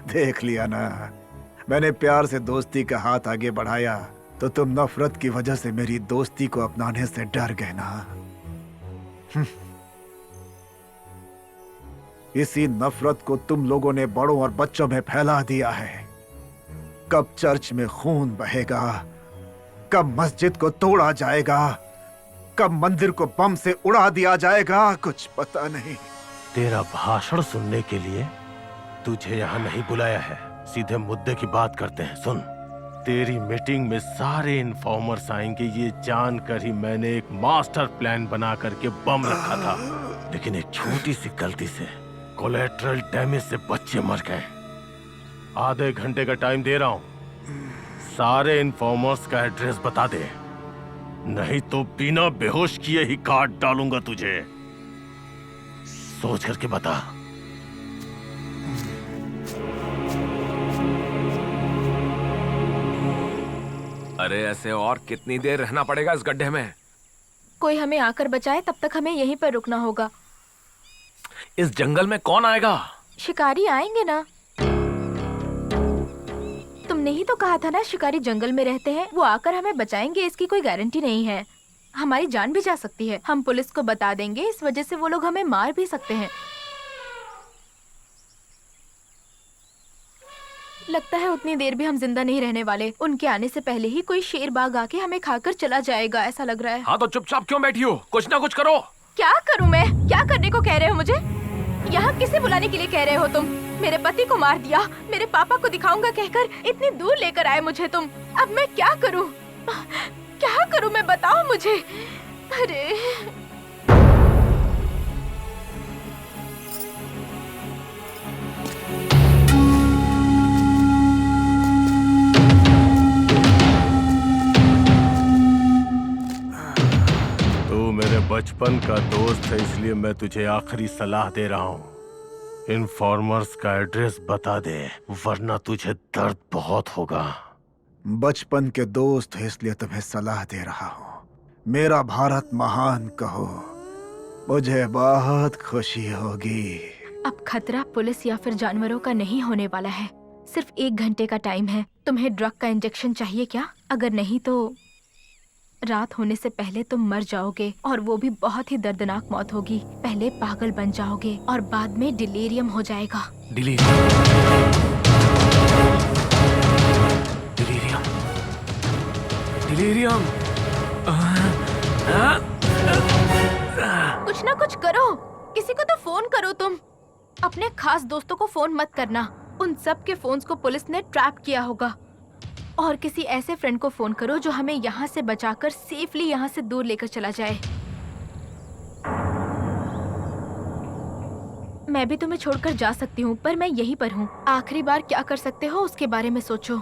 देख लिया ना, मैंने प्यार से दोस्ती का हाथ आगे बढ़ाया तो तुम नफरत की वजह से मेरी दोस्ती को अपनाने से डर गए ना। इसी नफरत को तुम लोगों ने बड़ों और बच्चों में फैला दिया है। कब चर्च में खून बहेगा, कब मस्जिद को तोड़ा जाएगा, कब मंदिर को बम से उड़ा दिया जाएगा, कुछ पता नहीं। तेरा भाषण सुनने के लिए तुझे यहाँ नहीं बुलाया है, सीधे मुद्दे की बात करते हैं। सुन, तेरी मीटिंग में सारे इन्फॉर्मर्स आएंगे, ये जानकर ही मैंने एक मास्टर प्लान बना करके बम रखा था, लेकिन एक छोटी सी गलती से कोलेट्रल डैमेज से बच्चे मर गए। आधे घंटे का टाइम दे रहा हूँ, सारे इन्फॉर्मर्स का एड्रेस बता दे, नहीं तो बिना बेहोश किए ही काट डालूंगा तुझे। सोच करके बता। अरे ऐसे और कितनी देर रहना पड़ेगा इस गड्ढे में? कोई हमें आकर बचाए, तब तक हमें यहीं पर रुकना होगा। इस जंगल में कौन आएगा? शिकारी आएंगे ना। तुमने ही तो कहा था ना, शिकारी जंगल में रहते हैं, वो आकर हमें बचाएंगे, इसकी कोई गारंटी नहीं है। हमारी जान भी जा सकती है। हम पुलिस को बता देंगे, इस वजह से वो लोग हमें मार भी सकते हैं। लगता है उतनी देर भी हम जिंदा नहीं रहने वाले। उनके आने से पहले ही कोई शेर बाग आके हमें खाकर चला जाएगा, ऐसा लग रहा है। हाँ तो चुपचाप क्यों बैठी हो? कुछ ना कुछ करो। क्या करूं मैं? क्या करने को कह रहे हो मुझे? यहाँ किसे बुलाने के लिए कह रहे हो तुम? मेरे पति को मार दिया, मेरे पापा को दिखाऊंगा कहकर इतनी दूर लेकर आए मुझे तुम। अब मैं क्या करूं? क्या करूं मैं, बताओ मुझे। अरे तू मेरे बचपन का दोस्त है, इसलिए मैं तुझे आखिरी सलाह दे रहा हूँ। इन्फॉर्मर्स का एड्रेस बता दे, वरना तुझे दर्द बहुत होगा। बचपन के दोस्त है इसलिए तुम्हें सलाह दे रहा हूँ। मेरा भारत महान कहो, मुझे बहुत खुशी होगी। अब खतरा पुलिस या फिर जानवरों का नहीं होने वाला है। सिर्फ 1 घंटे का टाइम है। तुम्हें ड्रग का इंजेक्शन चाहिए क्या? अगर नहीं तो रात होने से पहले तुम मर जाओगे, और वो भी बहुत ही दर्दनाक मौत होगी। पहले पागल बन जाओगे और बाद में डिलीरियम हो जाएगा। डिलीरियम। कुछ ना कुछ करो, किसी को तो फोन करो तुम। अपने खास दोस्तों को फोन मत करना, उन सब के फोन्स को पुलिस ने ट्रैप किया होगा। और किसी ऐसे फ्रेंड को फोन करो जो हमें यहाँ से बचाकर सेफली यहाँ से दूर लेकर चला जाए। मैं भी तुम्हें छोड़कर जा सकती हूँ, पर मैं यहीं पर हूँ। आखिरी बार क्या कर सकते हो उसके बारे में सोचो।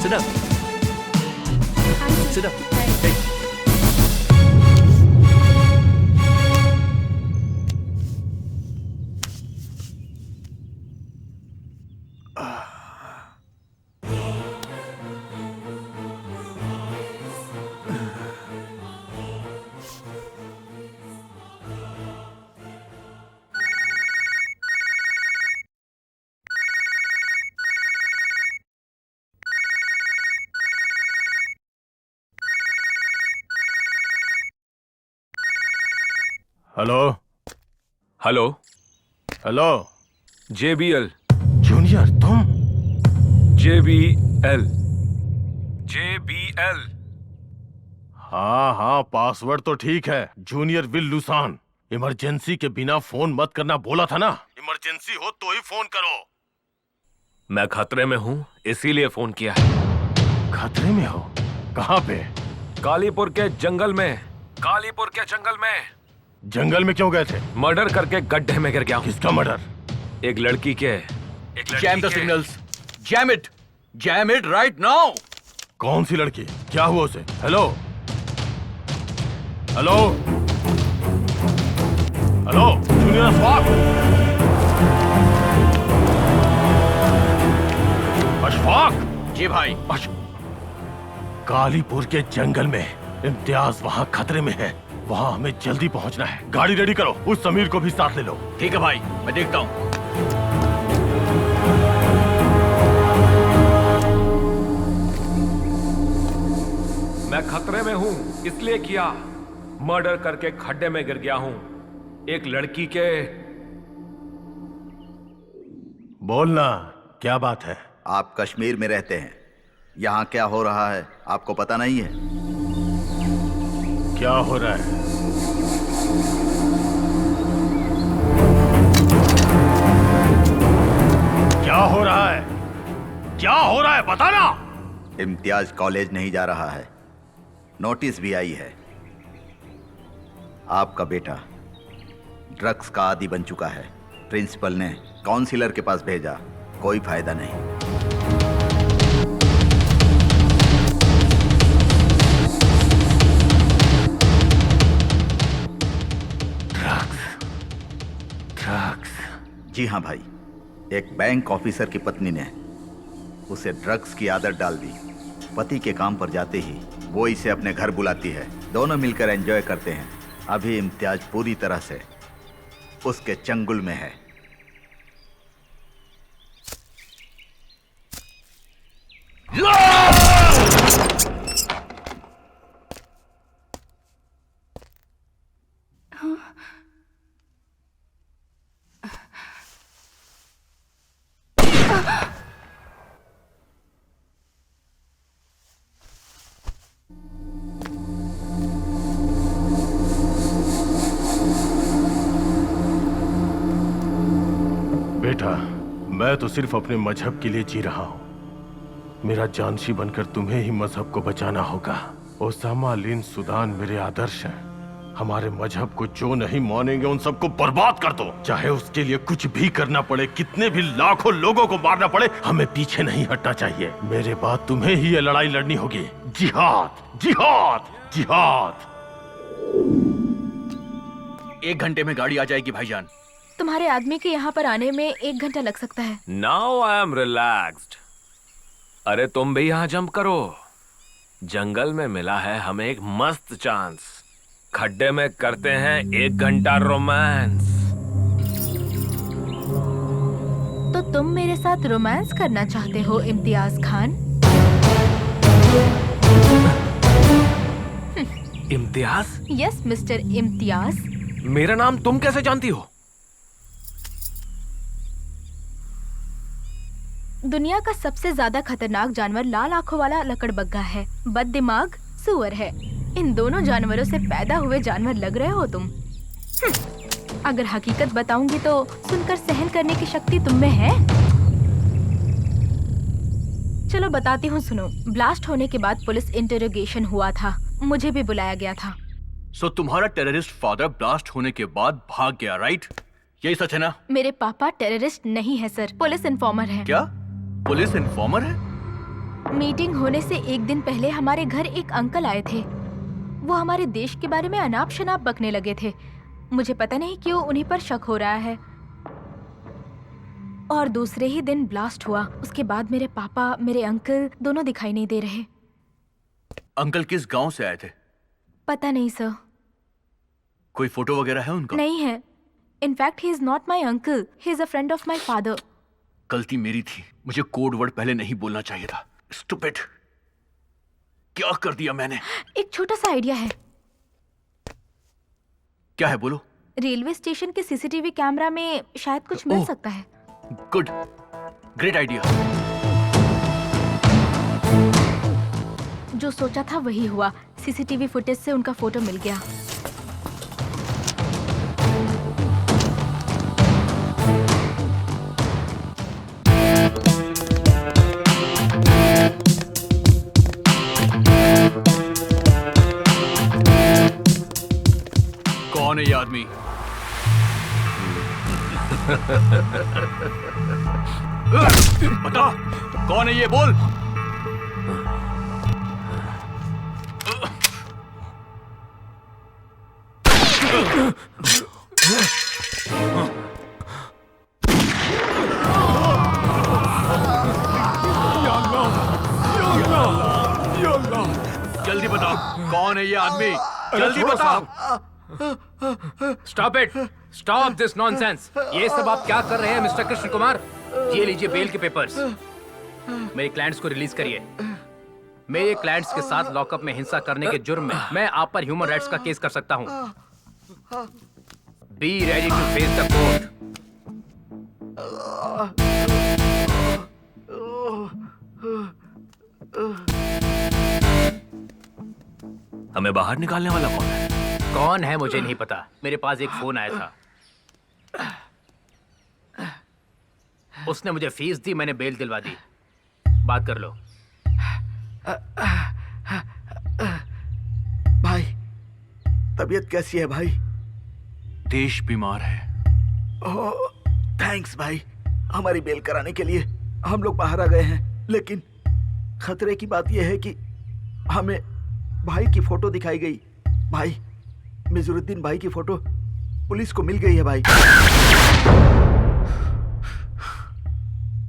Sit down. Sit down. Hey. Hello hello hello JBL junior, तुम? JBL हाँ हाँ, पासवर्ड तो ठीक है, जूनियर विल लुसान। इमरजेंसी के बिना फोन मत करना बोला था ना। इमरजेंसी हो तो ही फोन करो। मैं खतरे में हूँ, इसीलिए फोन किया है। खतरे में हो? कहाँ पे? कालीपुर के जंगल में। कालीपुर के जंगल में। जंगल में क्यों गए थे? मर्डर करके गड्ढे में गिर गया हूँ। किसका मर्डर? एक लड़की के। Jam the signals. Jam it. Jam it right now. कौन सी लड़की? क्या हुआ उसे? Hello hello hello junior Ashfaq. Ashfaq. जी भाई। कालीपुर के जंगल में इम्तियाज वहाँ खतरे में है, वहाँ हमें जल्दी पहुँचना है। गाड़ी रेडी करो, उस समीर को भी साथ ले लो। ठीक है भाई, मैं देखता हूँ। मैं खतरे में हूँ, इसलिए किया। मर्डर करके खड्डे में गिर गया हूँ, एक लड़की के। बोलना, क्या बात है? आप कश्मीर में रहते हैं, यहाँ क्या हो रहा है आपको पता नहीं है? क्या हो रहा है? क्या हो रहा है? क्या हो रहा है बताना। इम्तियाज कॉलेज नहीं जा रहा है, नोटिस भी आई है। आपका बेटा ड्रग्स का आदी बन चुका है। प्रिंसिपल ने काउंसिलर के पास भेजा, कोई फायदा नहीं। ड्रग्स? जी हाँ भाई, एक बैंक ऑफिसर की पत्नी ने उसे ड्रग्स की आदत डाल दी। पति के काम पर जाते ही वो इसे अपने घर बुलाती है, दोनों मिलकर एंजॉय करते हैं। अभी इम्तियाज पूरी तरह से उसके चंगुल में है। बेटा, मैं तो सिर्फ अपने मजहब के लिए जी रहा हूँ। मेरा जानशी बनकर तुम्हें ही मजहब को बचाना होगा। ओसामा बिन सुदान मेरे आदर्श हैं। हमारे मजहब को जो नहीं मानेंगे उन सबको बर्बाद कर दो, चाहे उसके लिए कुछ भी करना पड़े, कितने भी लाखों लोगों को मारना पड़े, हमें पीछे नहीं हटना चाहिए। मेरे बाद तुम्हें ही ये लड़ाई लड़नी होगी। जिहाद, जिहाद, जिहाद। 1 घंटे में गाड़ी आ जाएगी भाईजान। तुम्हारे आदमी के यहाँ पर आने में 1 घंटा लग सकता है। Now I am relaxed. अरे तुम भी यहाँ जंप करो। जंगल में मिला है हमें एक मस्त चांस। खड्डे में करते हैं 1 घंटा रोमांस। तो तुम मेरे साथ रोमांस करना चाहते हो इम्तियाज खान? इम्तियाज? Yes mister Imtiaz. मेरा नाम तुम कैसे जानती हो? दुनिया का सबसे ज्यादा खतरनाक जानवर लाल आंखों वाला लकड़बग्गा है, बददिमाग सूअर है। इन दोनों जानवरों से पैदा हुए जानवर लग रहे हो तुम। अगर हकीकत बताऊंगी तो सुनकर सहन करने की शक्ति तुम में है? चलो बताती हूँ, सुनो। ब्लास्ट होने के बाद पुलिस इंटरोगेशन हुआ था, मुझे भी बुलाया गया था। सो तुम्हारा टेररिस्ट फादर ब्लास्ट होने के बाद भाग गया, राइट? यही सच है ना? मेरे पापा टेररिस्ट नहीं है सर, पुलिस इन्फॉर्मर है। क्या? पुलिस इन्फॉर्मर है? मीटिंग होने से एक दिन पहले हमारे घर एक अंकल आए थे। वो हमारे देश के बारे में अनाप शनाप बकने लगे थे। मुझे पता नहीं क्यों उन्हीं पर शक हो रहा है। और दूसरे ही दिन ब्लास्ट हुआ। उसके बाद मेरे पापा, मेरे अंकल दोनों दिखाई नहीं दे रहे। अंकल किस गांव से आए थे? पता नहीं सर। कोई फोटो वगैरह है उनका? नहीं है। In fact he is not my uncle, he is a friend of my father. गलती मेरी थी, मुझे कोड वर्ड पहले नहीं बोलना चाहिए था। स्टूपिड, क्या कर दिया मैंने? एक छोटा सा आइडिया है। क्या है, बोलो। रेलवे स्टेशन के सीसीटीवी कैमरा में शायद कुछ मिल सकता है। Good, great idea. जो सोचा था वही हुआ। सीसीटीवी फुटेज से उनका फोटो मिल गया। कौन है ये आदमी? बता, कौन है ये, बोल। जल्दी बता, कौन है ये आदमी? जल्दी बता। Stop it, stop this nonsense. ये सब आप क्या कर रहे हैं मिस्टर कृष्ण कुमार? ये लीजिए बेल के पेपर्स। मेरे क्लाइंट्स को रिलीज करिए। मेरे क्लाइंट्स के साथ लॉकअप में हिंसा करने के जुर्म में मैं आप पर ह्यूमन राइट्स का केस कर सकता हूं। Be ready to face the court. हमें बाहर निकालने वाला कौन है? कौन है मुझे नहीं पता। मेरे पास एक फोन आया था। उसने मुझे फीस दी, मैंने बेल दिलवा दी। बात कर लो। भाई, तबीयत कैसी है भाई? देश बीमार है। ओह, थैंक्स भाई, हमारी बेल कराने के लिए। हम लोग बाहर आ गए हैं, लेकिन खतरे की बात यह है कि हमें भाई की फोटो दिखाई गई। भाई, मिजुरुद्दीन भाई की फोटो पुलिस को मिल गई है भाई।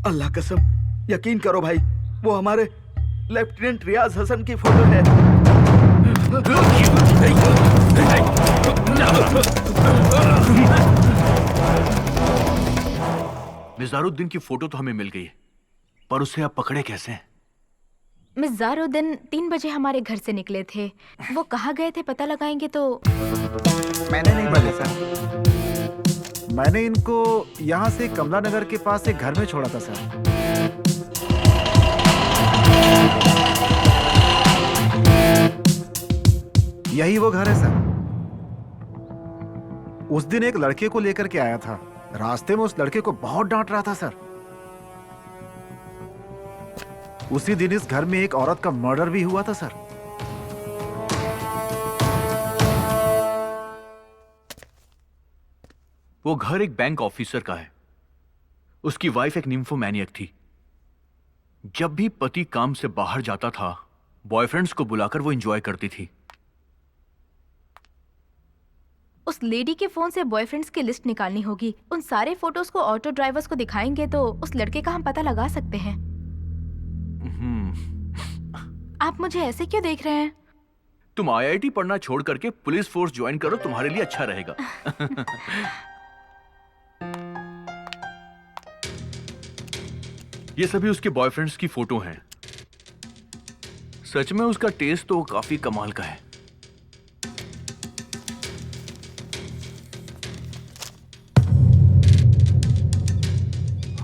अल्लाह कसम, यकीन करो भाई, वो हमारे लेफ्टिनेंट रियाज हसन की फोटो है। मिजारुद्दीन की फोटो तो हमें मिल गई है, पर उसे आप पकड़े कैसे हैं? मिज़ारुद्दीन 3 बजे हमारे घर से निकले थे। वो कहाँ गए थे पता लगाएंगे तो। मैंने नहीं बोले सर। मैंने इनको यहाँ से कमला नगर के पास एक घर में छोड़ा था सर। यही वो घर है सर। उस दिन एक लड़के को लेकर के आया था। रास्ते में उस लड़के को बहुत डांट रहा था सर। उसी दिन इस घर में एक औरत का मर्डर भी हुआ था सर। वो घर एक बैंक ऑफिसर का है। उसकी वाइफ एक निम्फोमैनियक थी। जब भी पति काम से बाहर जाता था, बॉयफ्रेंड्स को बुलाकर वो एंजॉय करती थी। उस लेडी के फोन से बॉयफ्रेंड्स की लिस्ट निकालनी होगी। उन सारे फोटोज को ऑटो ड्राइवर्स को दिखाएंगे तो उस लड़के का हम पता लगा सकते हैं। आप मुझे ऐसे क्यों देख रहे हैं? तुम आईआईटी पढ़ना छोड़ करके पुलिस फोर्स ज्वाइन करो, तुम्हारे लिए अच्छा रहेगा। ये सभी उसके बॉयफ्रेंड्स की फोटो हैं। सच में उसका टेस्ट तो काफी कमाल का है।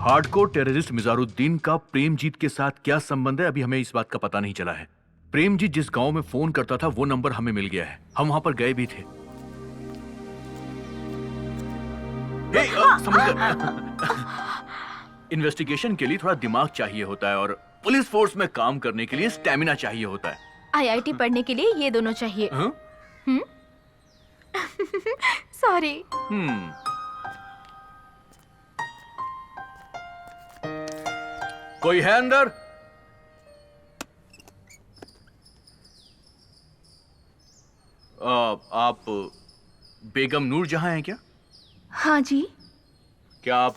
हार्डकोर टेररिस्ट मिजारुद्दीन का प्रेमजीत के साथ क्या संबंध है, अभी हमें इस बात का पता नहीं चला है। प्रेमजीत जिस गांव में फोन करता था वो नंबर हमें मिल गया है। हम वहां पर गए भी थे। इन्वेस्टिगेशन के लिए थोड़ा दिमाग चाहिए होता है और पुलिस फोर्स में काम करने के लिए स्टैमिना चाहिए होता है। आईआईटी पढ़ने के लिए ये दोनों चाहिए। सॉरी। कोई है अंदर? आप बेगम नूर जहां हैं क्या? हाँ जी। क्या आप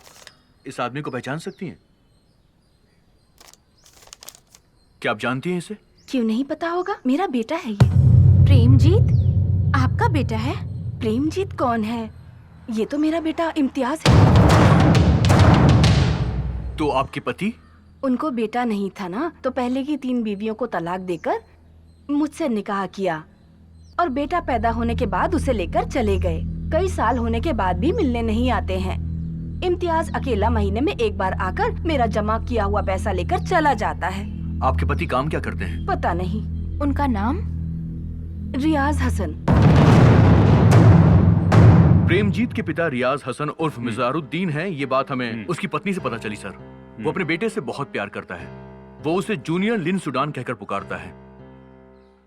इस आदमी को पहचान सकती हैं? क्या आप जानती हैं इसे? क्यों नहीं पता होगा, मेरा बेटा है ये। प्रेमजीत आपका बेटा है? प्रेमजीत कौन है? ये तो मेरा बेटा इम्तियाज है। तो आपके पति? उनको बेटा नहीं था ना, तो पहले की 3 बीवियों को तलाक देकर मुझसे निकाह किया और बेटा पैदा होने के बाद उसे लेकर चले गए। कई साल होने के बाद भी मिलने नहीं आते हैं। इम्तियाज अकेला महीने में एक बार आकर मेरा जमा किया हुआ पैसा लेकर चला जाता है। आपके पति काम क्या करते हैं? पता नहीं। उनका नाम? रियाज हसन। प्रेमजीत के पिता रियाज हसन उर्फ मिजारुद्दीन हैं। ये बात हमें उसकी पत्नी से पता चली सर। वो अपने बेटे से बहुत प्यार करता है। वो उसे जूनियर लिन सुडान कहकर पुकारता है।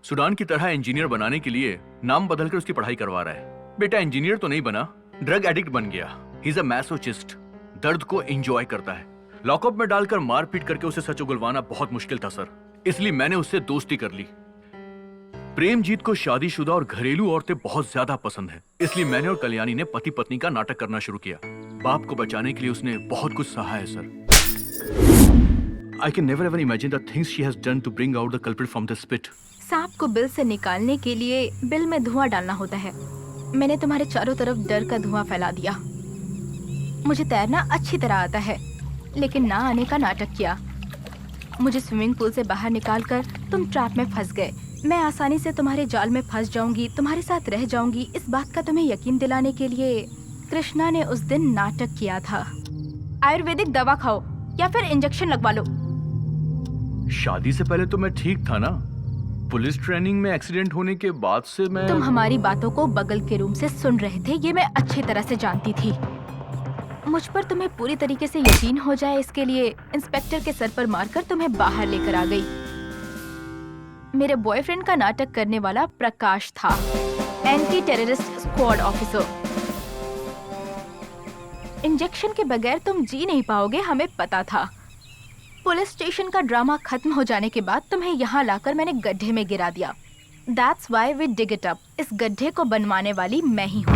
सुडान की तरह इंजीनियर बनाने के लिए नाम बदलकर उसकी पढ़ाई करवा रहा है। बेटा इंजीनियर तो नहीं बना, ड्रग एडिक्ट बन गया। ही इज अ मैसोचिस्ट, दर्द को एंजॉय करता है। लॉकअप में डालकर मारपीट करके उसे सच उगलवाना बहुत मुश्किल था सर, इसलिए मैंने उससे दोस्ती कर ली। प्रेमजीत को शादीशुदा और घरेलू औरतें बहुत ज्यादा पसंद है, इसलिए मैंने और कल्याणी ने पति पत्नी का नाटक करना शुरू किया। बाप को बचाने के लिए उसने बहुत कुछ सहा है sir. I can never ever imagine the things she has done to bring out the culprit from the spit. सांप को बिल से निकालने के लिए बिल में धुआं डालना होता है। मैंने तुम्हारे चारों तरफ डर का धुआं फैला दिया। मुझे तैरना अच्छी तरह आता है, लेकिन ना आने का नाटक किया। मुझे स्विमिंग पूल से बाहर निकालकर तुम ट्रैप में फंस गए। मैं आसानी से तुम्हारे जाल में फंस जाऊंगी, तुम्हारे साथ रह जाऊंगी, इस बात का तुम्हें यकीन दिलाने के लिए कृष्णा ने उस दिन नाटक किया था। आयुर्वेदिक दवा खाओ या फिर इंजेक्शन लगवा लो। शादी से पहले तो मैं ठीक था ना। पुलिस ट्रेनिंग में एक्सीडेंट होने के बाद से मैं... तुम हमारी बातों को बगल के रूम से सुन रहे थे, ये मैं अच्छी तरह से जानती थी। मुझ पर तुम्हें पूरी तरीके से यकीन हो जाए, इसके लिए इंस्पेक्टर के सर पर मारकर तुम्हें बाहर लेकर आ गई। मेरे बॉयफ्रेंड का नाटक करने वाला प्रकाश था, anti terrorist squad officer. Injection के बगैर तुम जी नहीं पाओगे, हमें पता था। पुलिस स्टेशन का ड्रामा खत्म हो जाने के बाद तुम्हें यहाँ लाकर मैंने गड्ढे में गिरा दिया। That's why we dig it up। इस गड्ढे को बनवाने वाली मैं ही हूँ।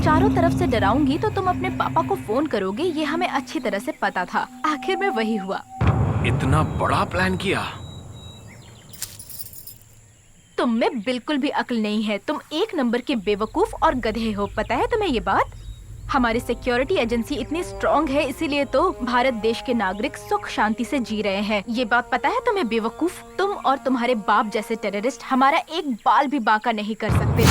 चारों तरफ से डराऊंगी तो तुम अपने पापा को फोन करोगे, ये हमें अच्छी तरह से पता था। आखिर में वही हुआ। इतना बड़ा प्लान किया? तुम में बिल्कुल भी अक्ल नहीं है। तुम 1 नंबर के बेवकूफ और गधे हो, पता है तुम्हें ये बात? हमारी सिक्योरिटी एजेंसी इतनी स्ट्रॉन्ग है, इसीलिए तो भारत देश के नागरिक सुख शांति से जी रहे हैं। ये बात पता है तुम्हें बेवकूफ? तुम और तुम्हारे बाप जैसे टेररिस्ट हमारा एक बाल भी बांका नहीं कर सकते।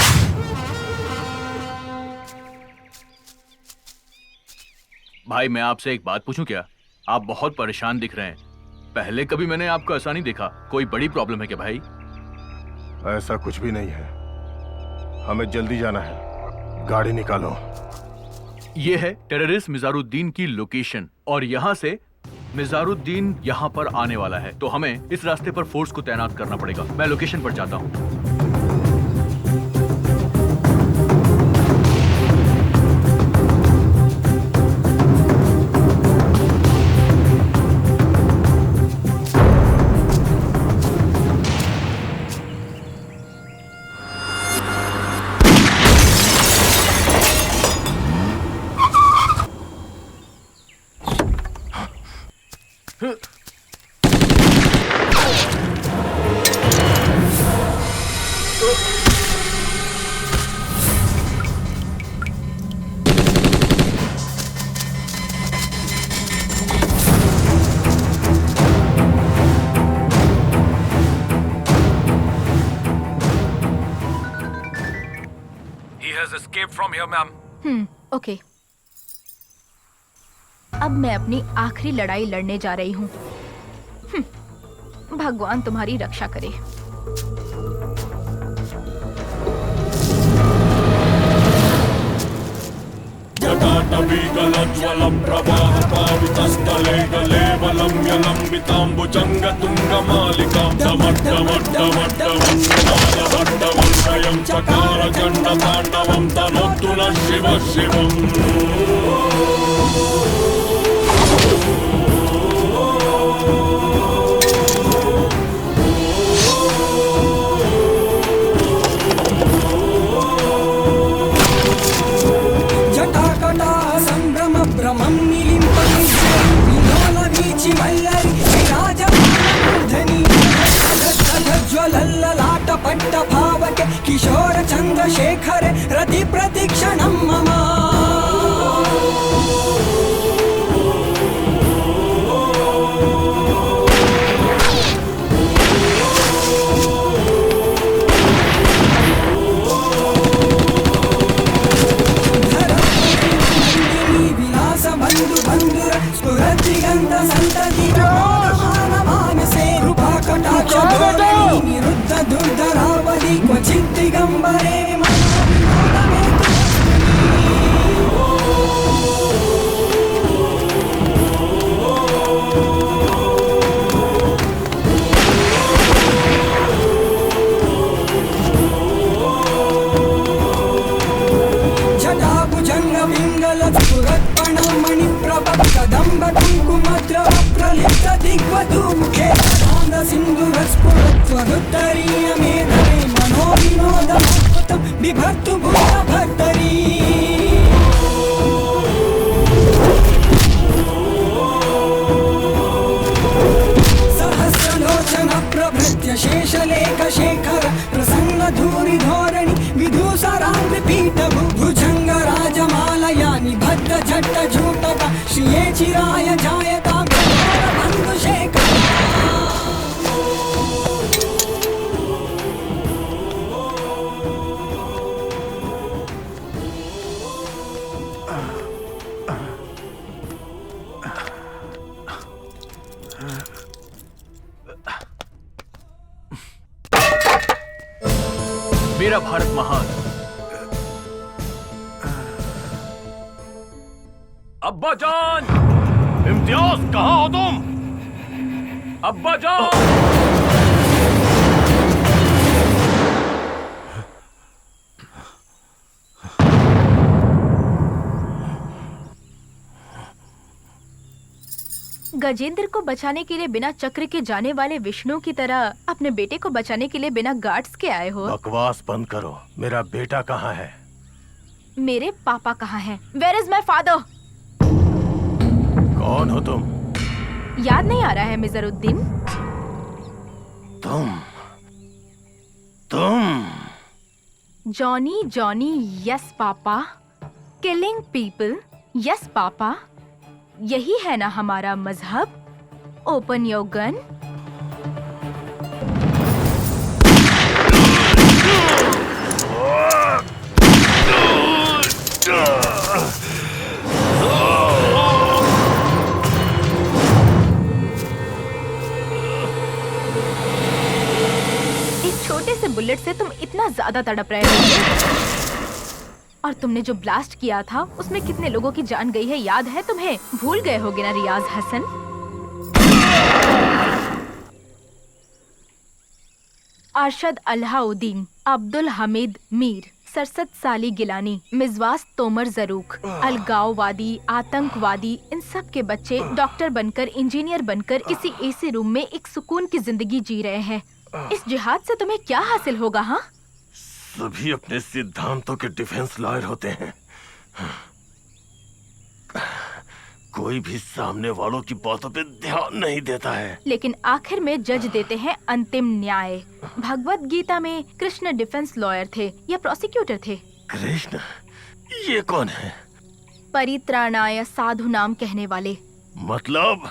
भाई मैं आपसे एक बात पूछूं क्या? आप बहुत परेशान दिख रहे हैं। पहले कभी मैंने आपको ऐसा नहीं देखा। कोई बड़ी प्रॉब्लम है क्या भाई? ऐसा कुछ भी नहीं है। हमें जल्दी जाना है, गाड़ी निकालो। ये है टेररिस्ट मिजारुद्दीन की लोकेशन और यहाँ से मिजारुद्दीन यहाँ पर आने वाला है, तो हमें इस रास्ते पर फोर्स को तैनात करना पड़ेगा। मैं लोकेशन पर जाता हूँ। ओके। अब मैं अपनी आखिरी लड़ाई लड़ने जा रही हूँ। भगवान तुम्हारी रक्षा करे। जटाटवीगलज्ज्वलं प्रवाहपावितस्थले गलेवलं यलम्बिताम्बुजङ्गतुङ्गमालिकां डमड्डमड्डमड्डमं स्वयं चकार चण्डताण्डवं तनोतु नः शिवः शिवम्। शेखरे रति प्रतिक्षणं मम स्फुरद्दिगन्त सन्तति मानसे कृपाकटाक्ष निरुद्ध दुर्धरावधि क्वचित् दिगम्बरे कदम्ब कुङ्कुमद्रव प्रलिप्त दिग्वधूमुखे सिन्धुरस्फुरत्वरुत्तरीय मेधवे मनोविनोदमद्भुतं बिभर्तु भूतभर्तरी सहस्रलोचन प्रभृत्य शेषलेखशेखर प्रसन्न धूरि धोरणि विधूसराङ्गपीठ भुजङ्ग राजमालया निबद्ध झट्ट झूटक श्रिये चिराय जायता बन्धुशेखर मेरा भारत महान। अब्बा जान, इम्तियाज कहाँ हो तुम? अब्बा जान। गजेंद्र को बचाने के लिए बिना चक्र के जाने वाले विष्णु की तरह अपने बेटे को बचाने के लिए बिना गार्ड्स के आए हो। बकवास बंद करो। मेरा बेटा कहाँ है? मेरे पापा कहाँ हैं? Where is my father? कौन हो तुम? याद नहीं आ रहा है मिजरुद्दीन? तुम Johnny Johnny yes papa, killing people yes papa, यही है ना हमारा मजहब? Open your gun. इस छोटे से बुलेट से तुम इतना ज्यादा तड़प रहे हो। और तुमने जो ब्लास्ट किया था उसमें कितने लोगों की जान गई है याद है तुम्हें? भूल गए होगे ना रियाज हसन? अरशद अल्लाउद्दीन, अब्दुल हमीद मीर, सरसद साली गिलानी, मिजवास तोमर जरूक, अलगाववादी, आतंकवादी, इन सब के बच्चे डॉक्टर बनकर, इंजीनियर बनकर किसी एसी रूम में एक सुकून की जिंदगी जी रहे हैं। इस जिहाद से तुम्हें क्या हासिल होगा? हाँ, सभी अपने सिद्धांतों के डिफेंस लॉयर होते हैं। कोई भी सामने वालों की बातों पे ध्यान नहीं देता है, लेकिन आखिर में जज देते हैं अंतिम न्याय। भगवत गीता में कृष्ण डिफेंस लॉयर थे या प्रोसिक्यूटर थे? कृष्ण? ये कौन है? परित्राणाय साधु नाम कहने वाले। मतलब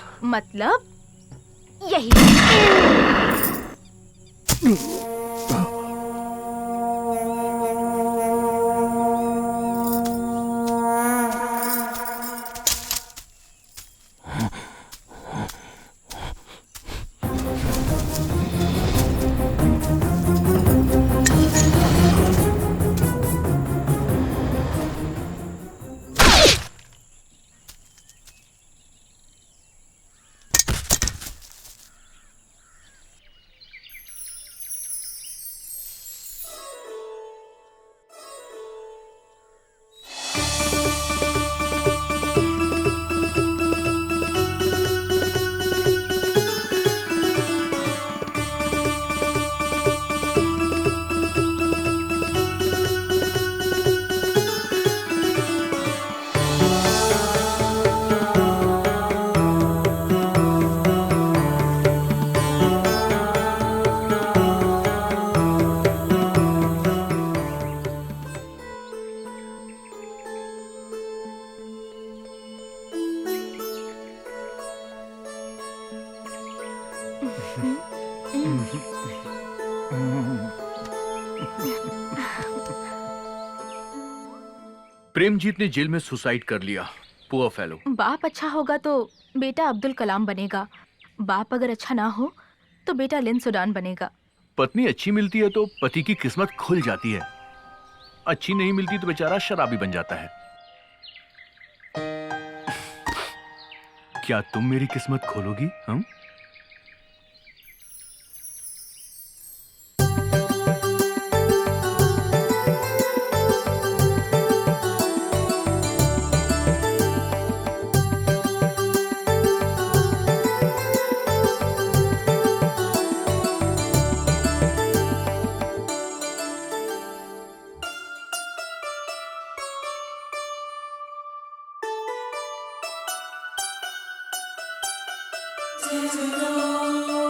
यही। प्रेमजीत ने जेल में सुसाइड कर लिया। Poor fellow. बाप अच्छा होगा तो बेटा अब्दुल कलाम बनेगा, बाप अगर अच्छा ना हो तो बेटा लिन सुडान बनेगा। पत्नी अच्छी मिलती है तो पति की किस्मत खुल जाती है, अच्छी नहीं मिलती तो बेचारा शराबी बन जाता है। क्या तुम मेरी किस्मत खोलोगी? हम जय जय राम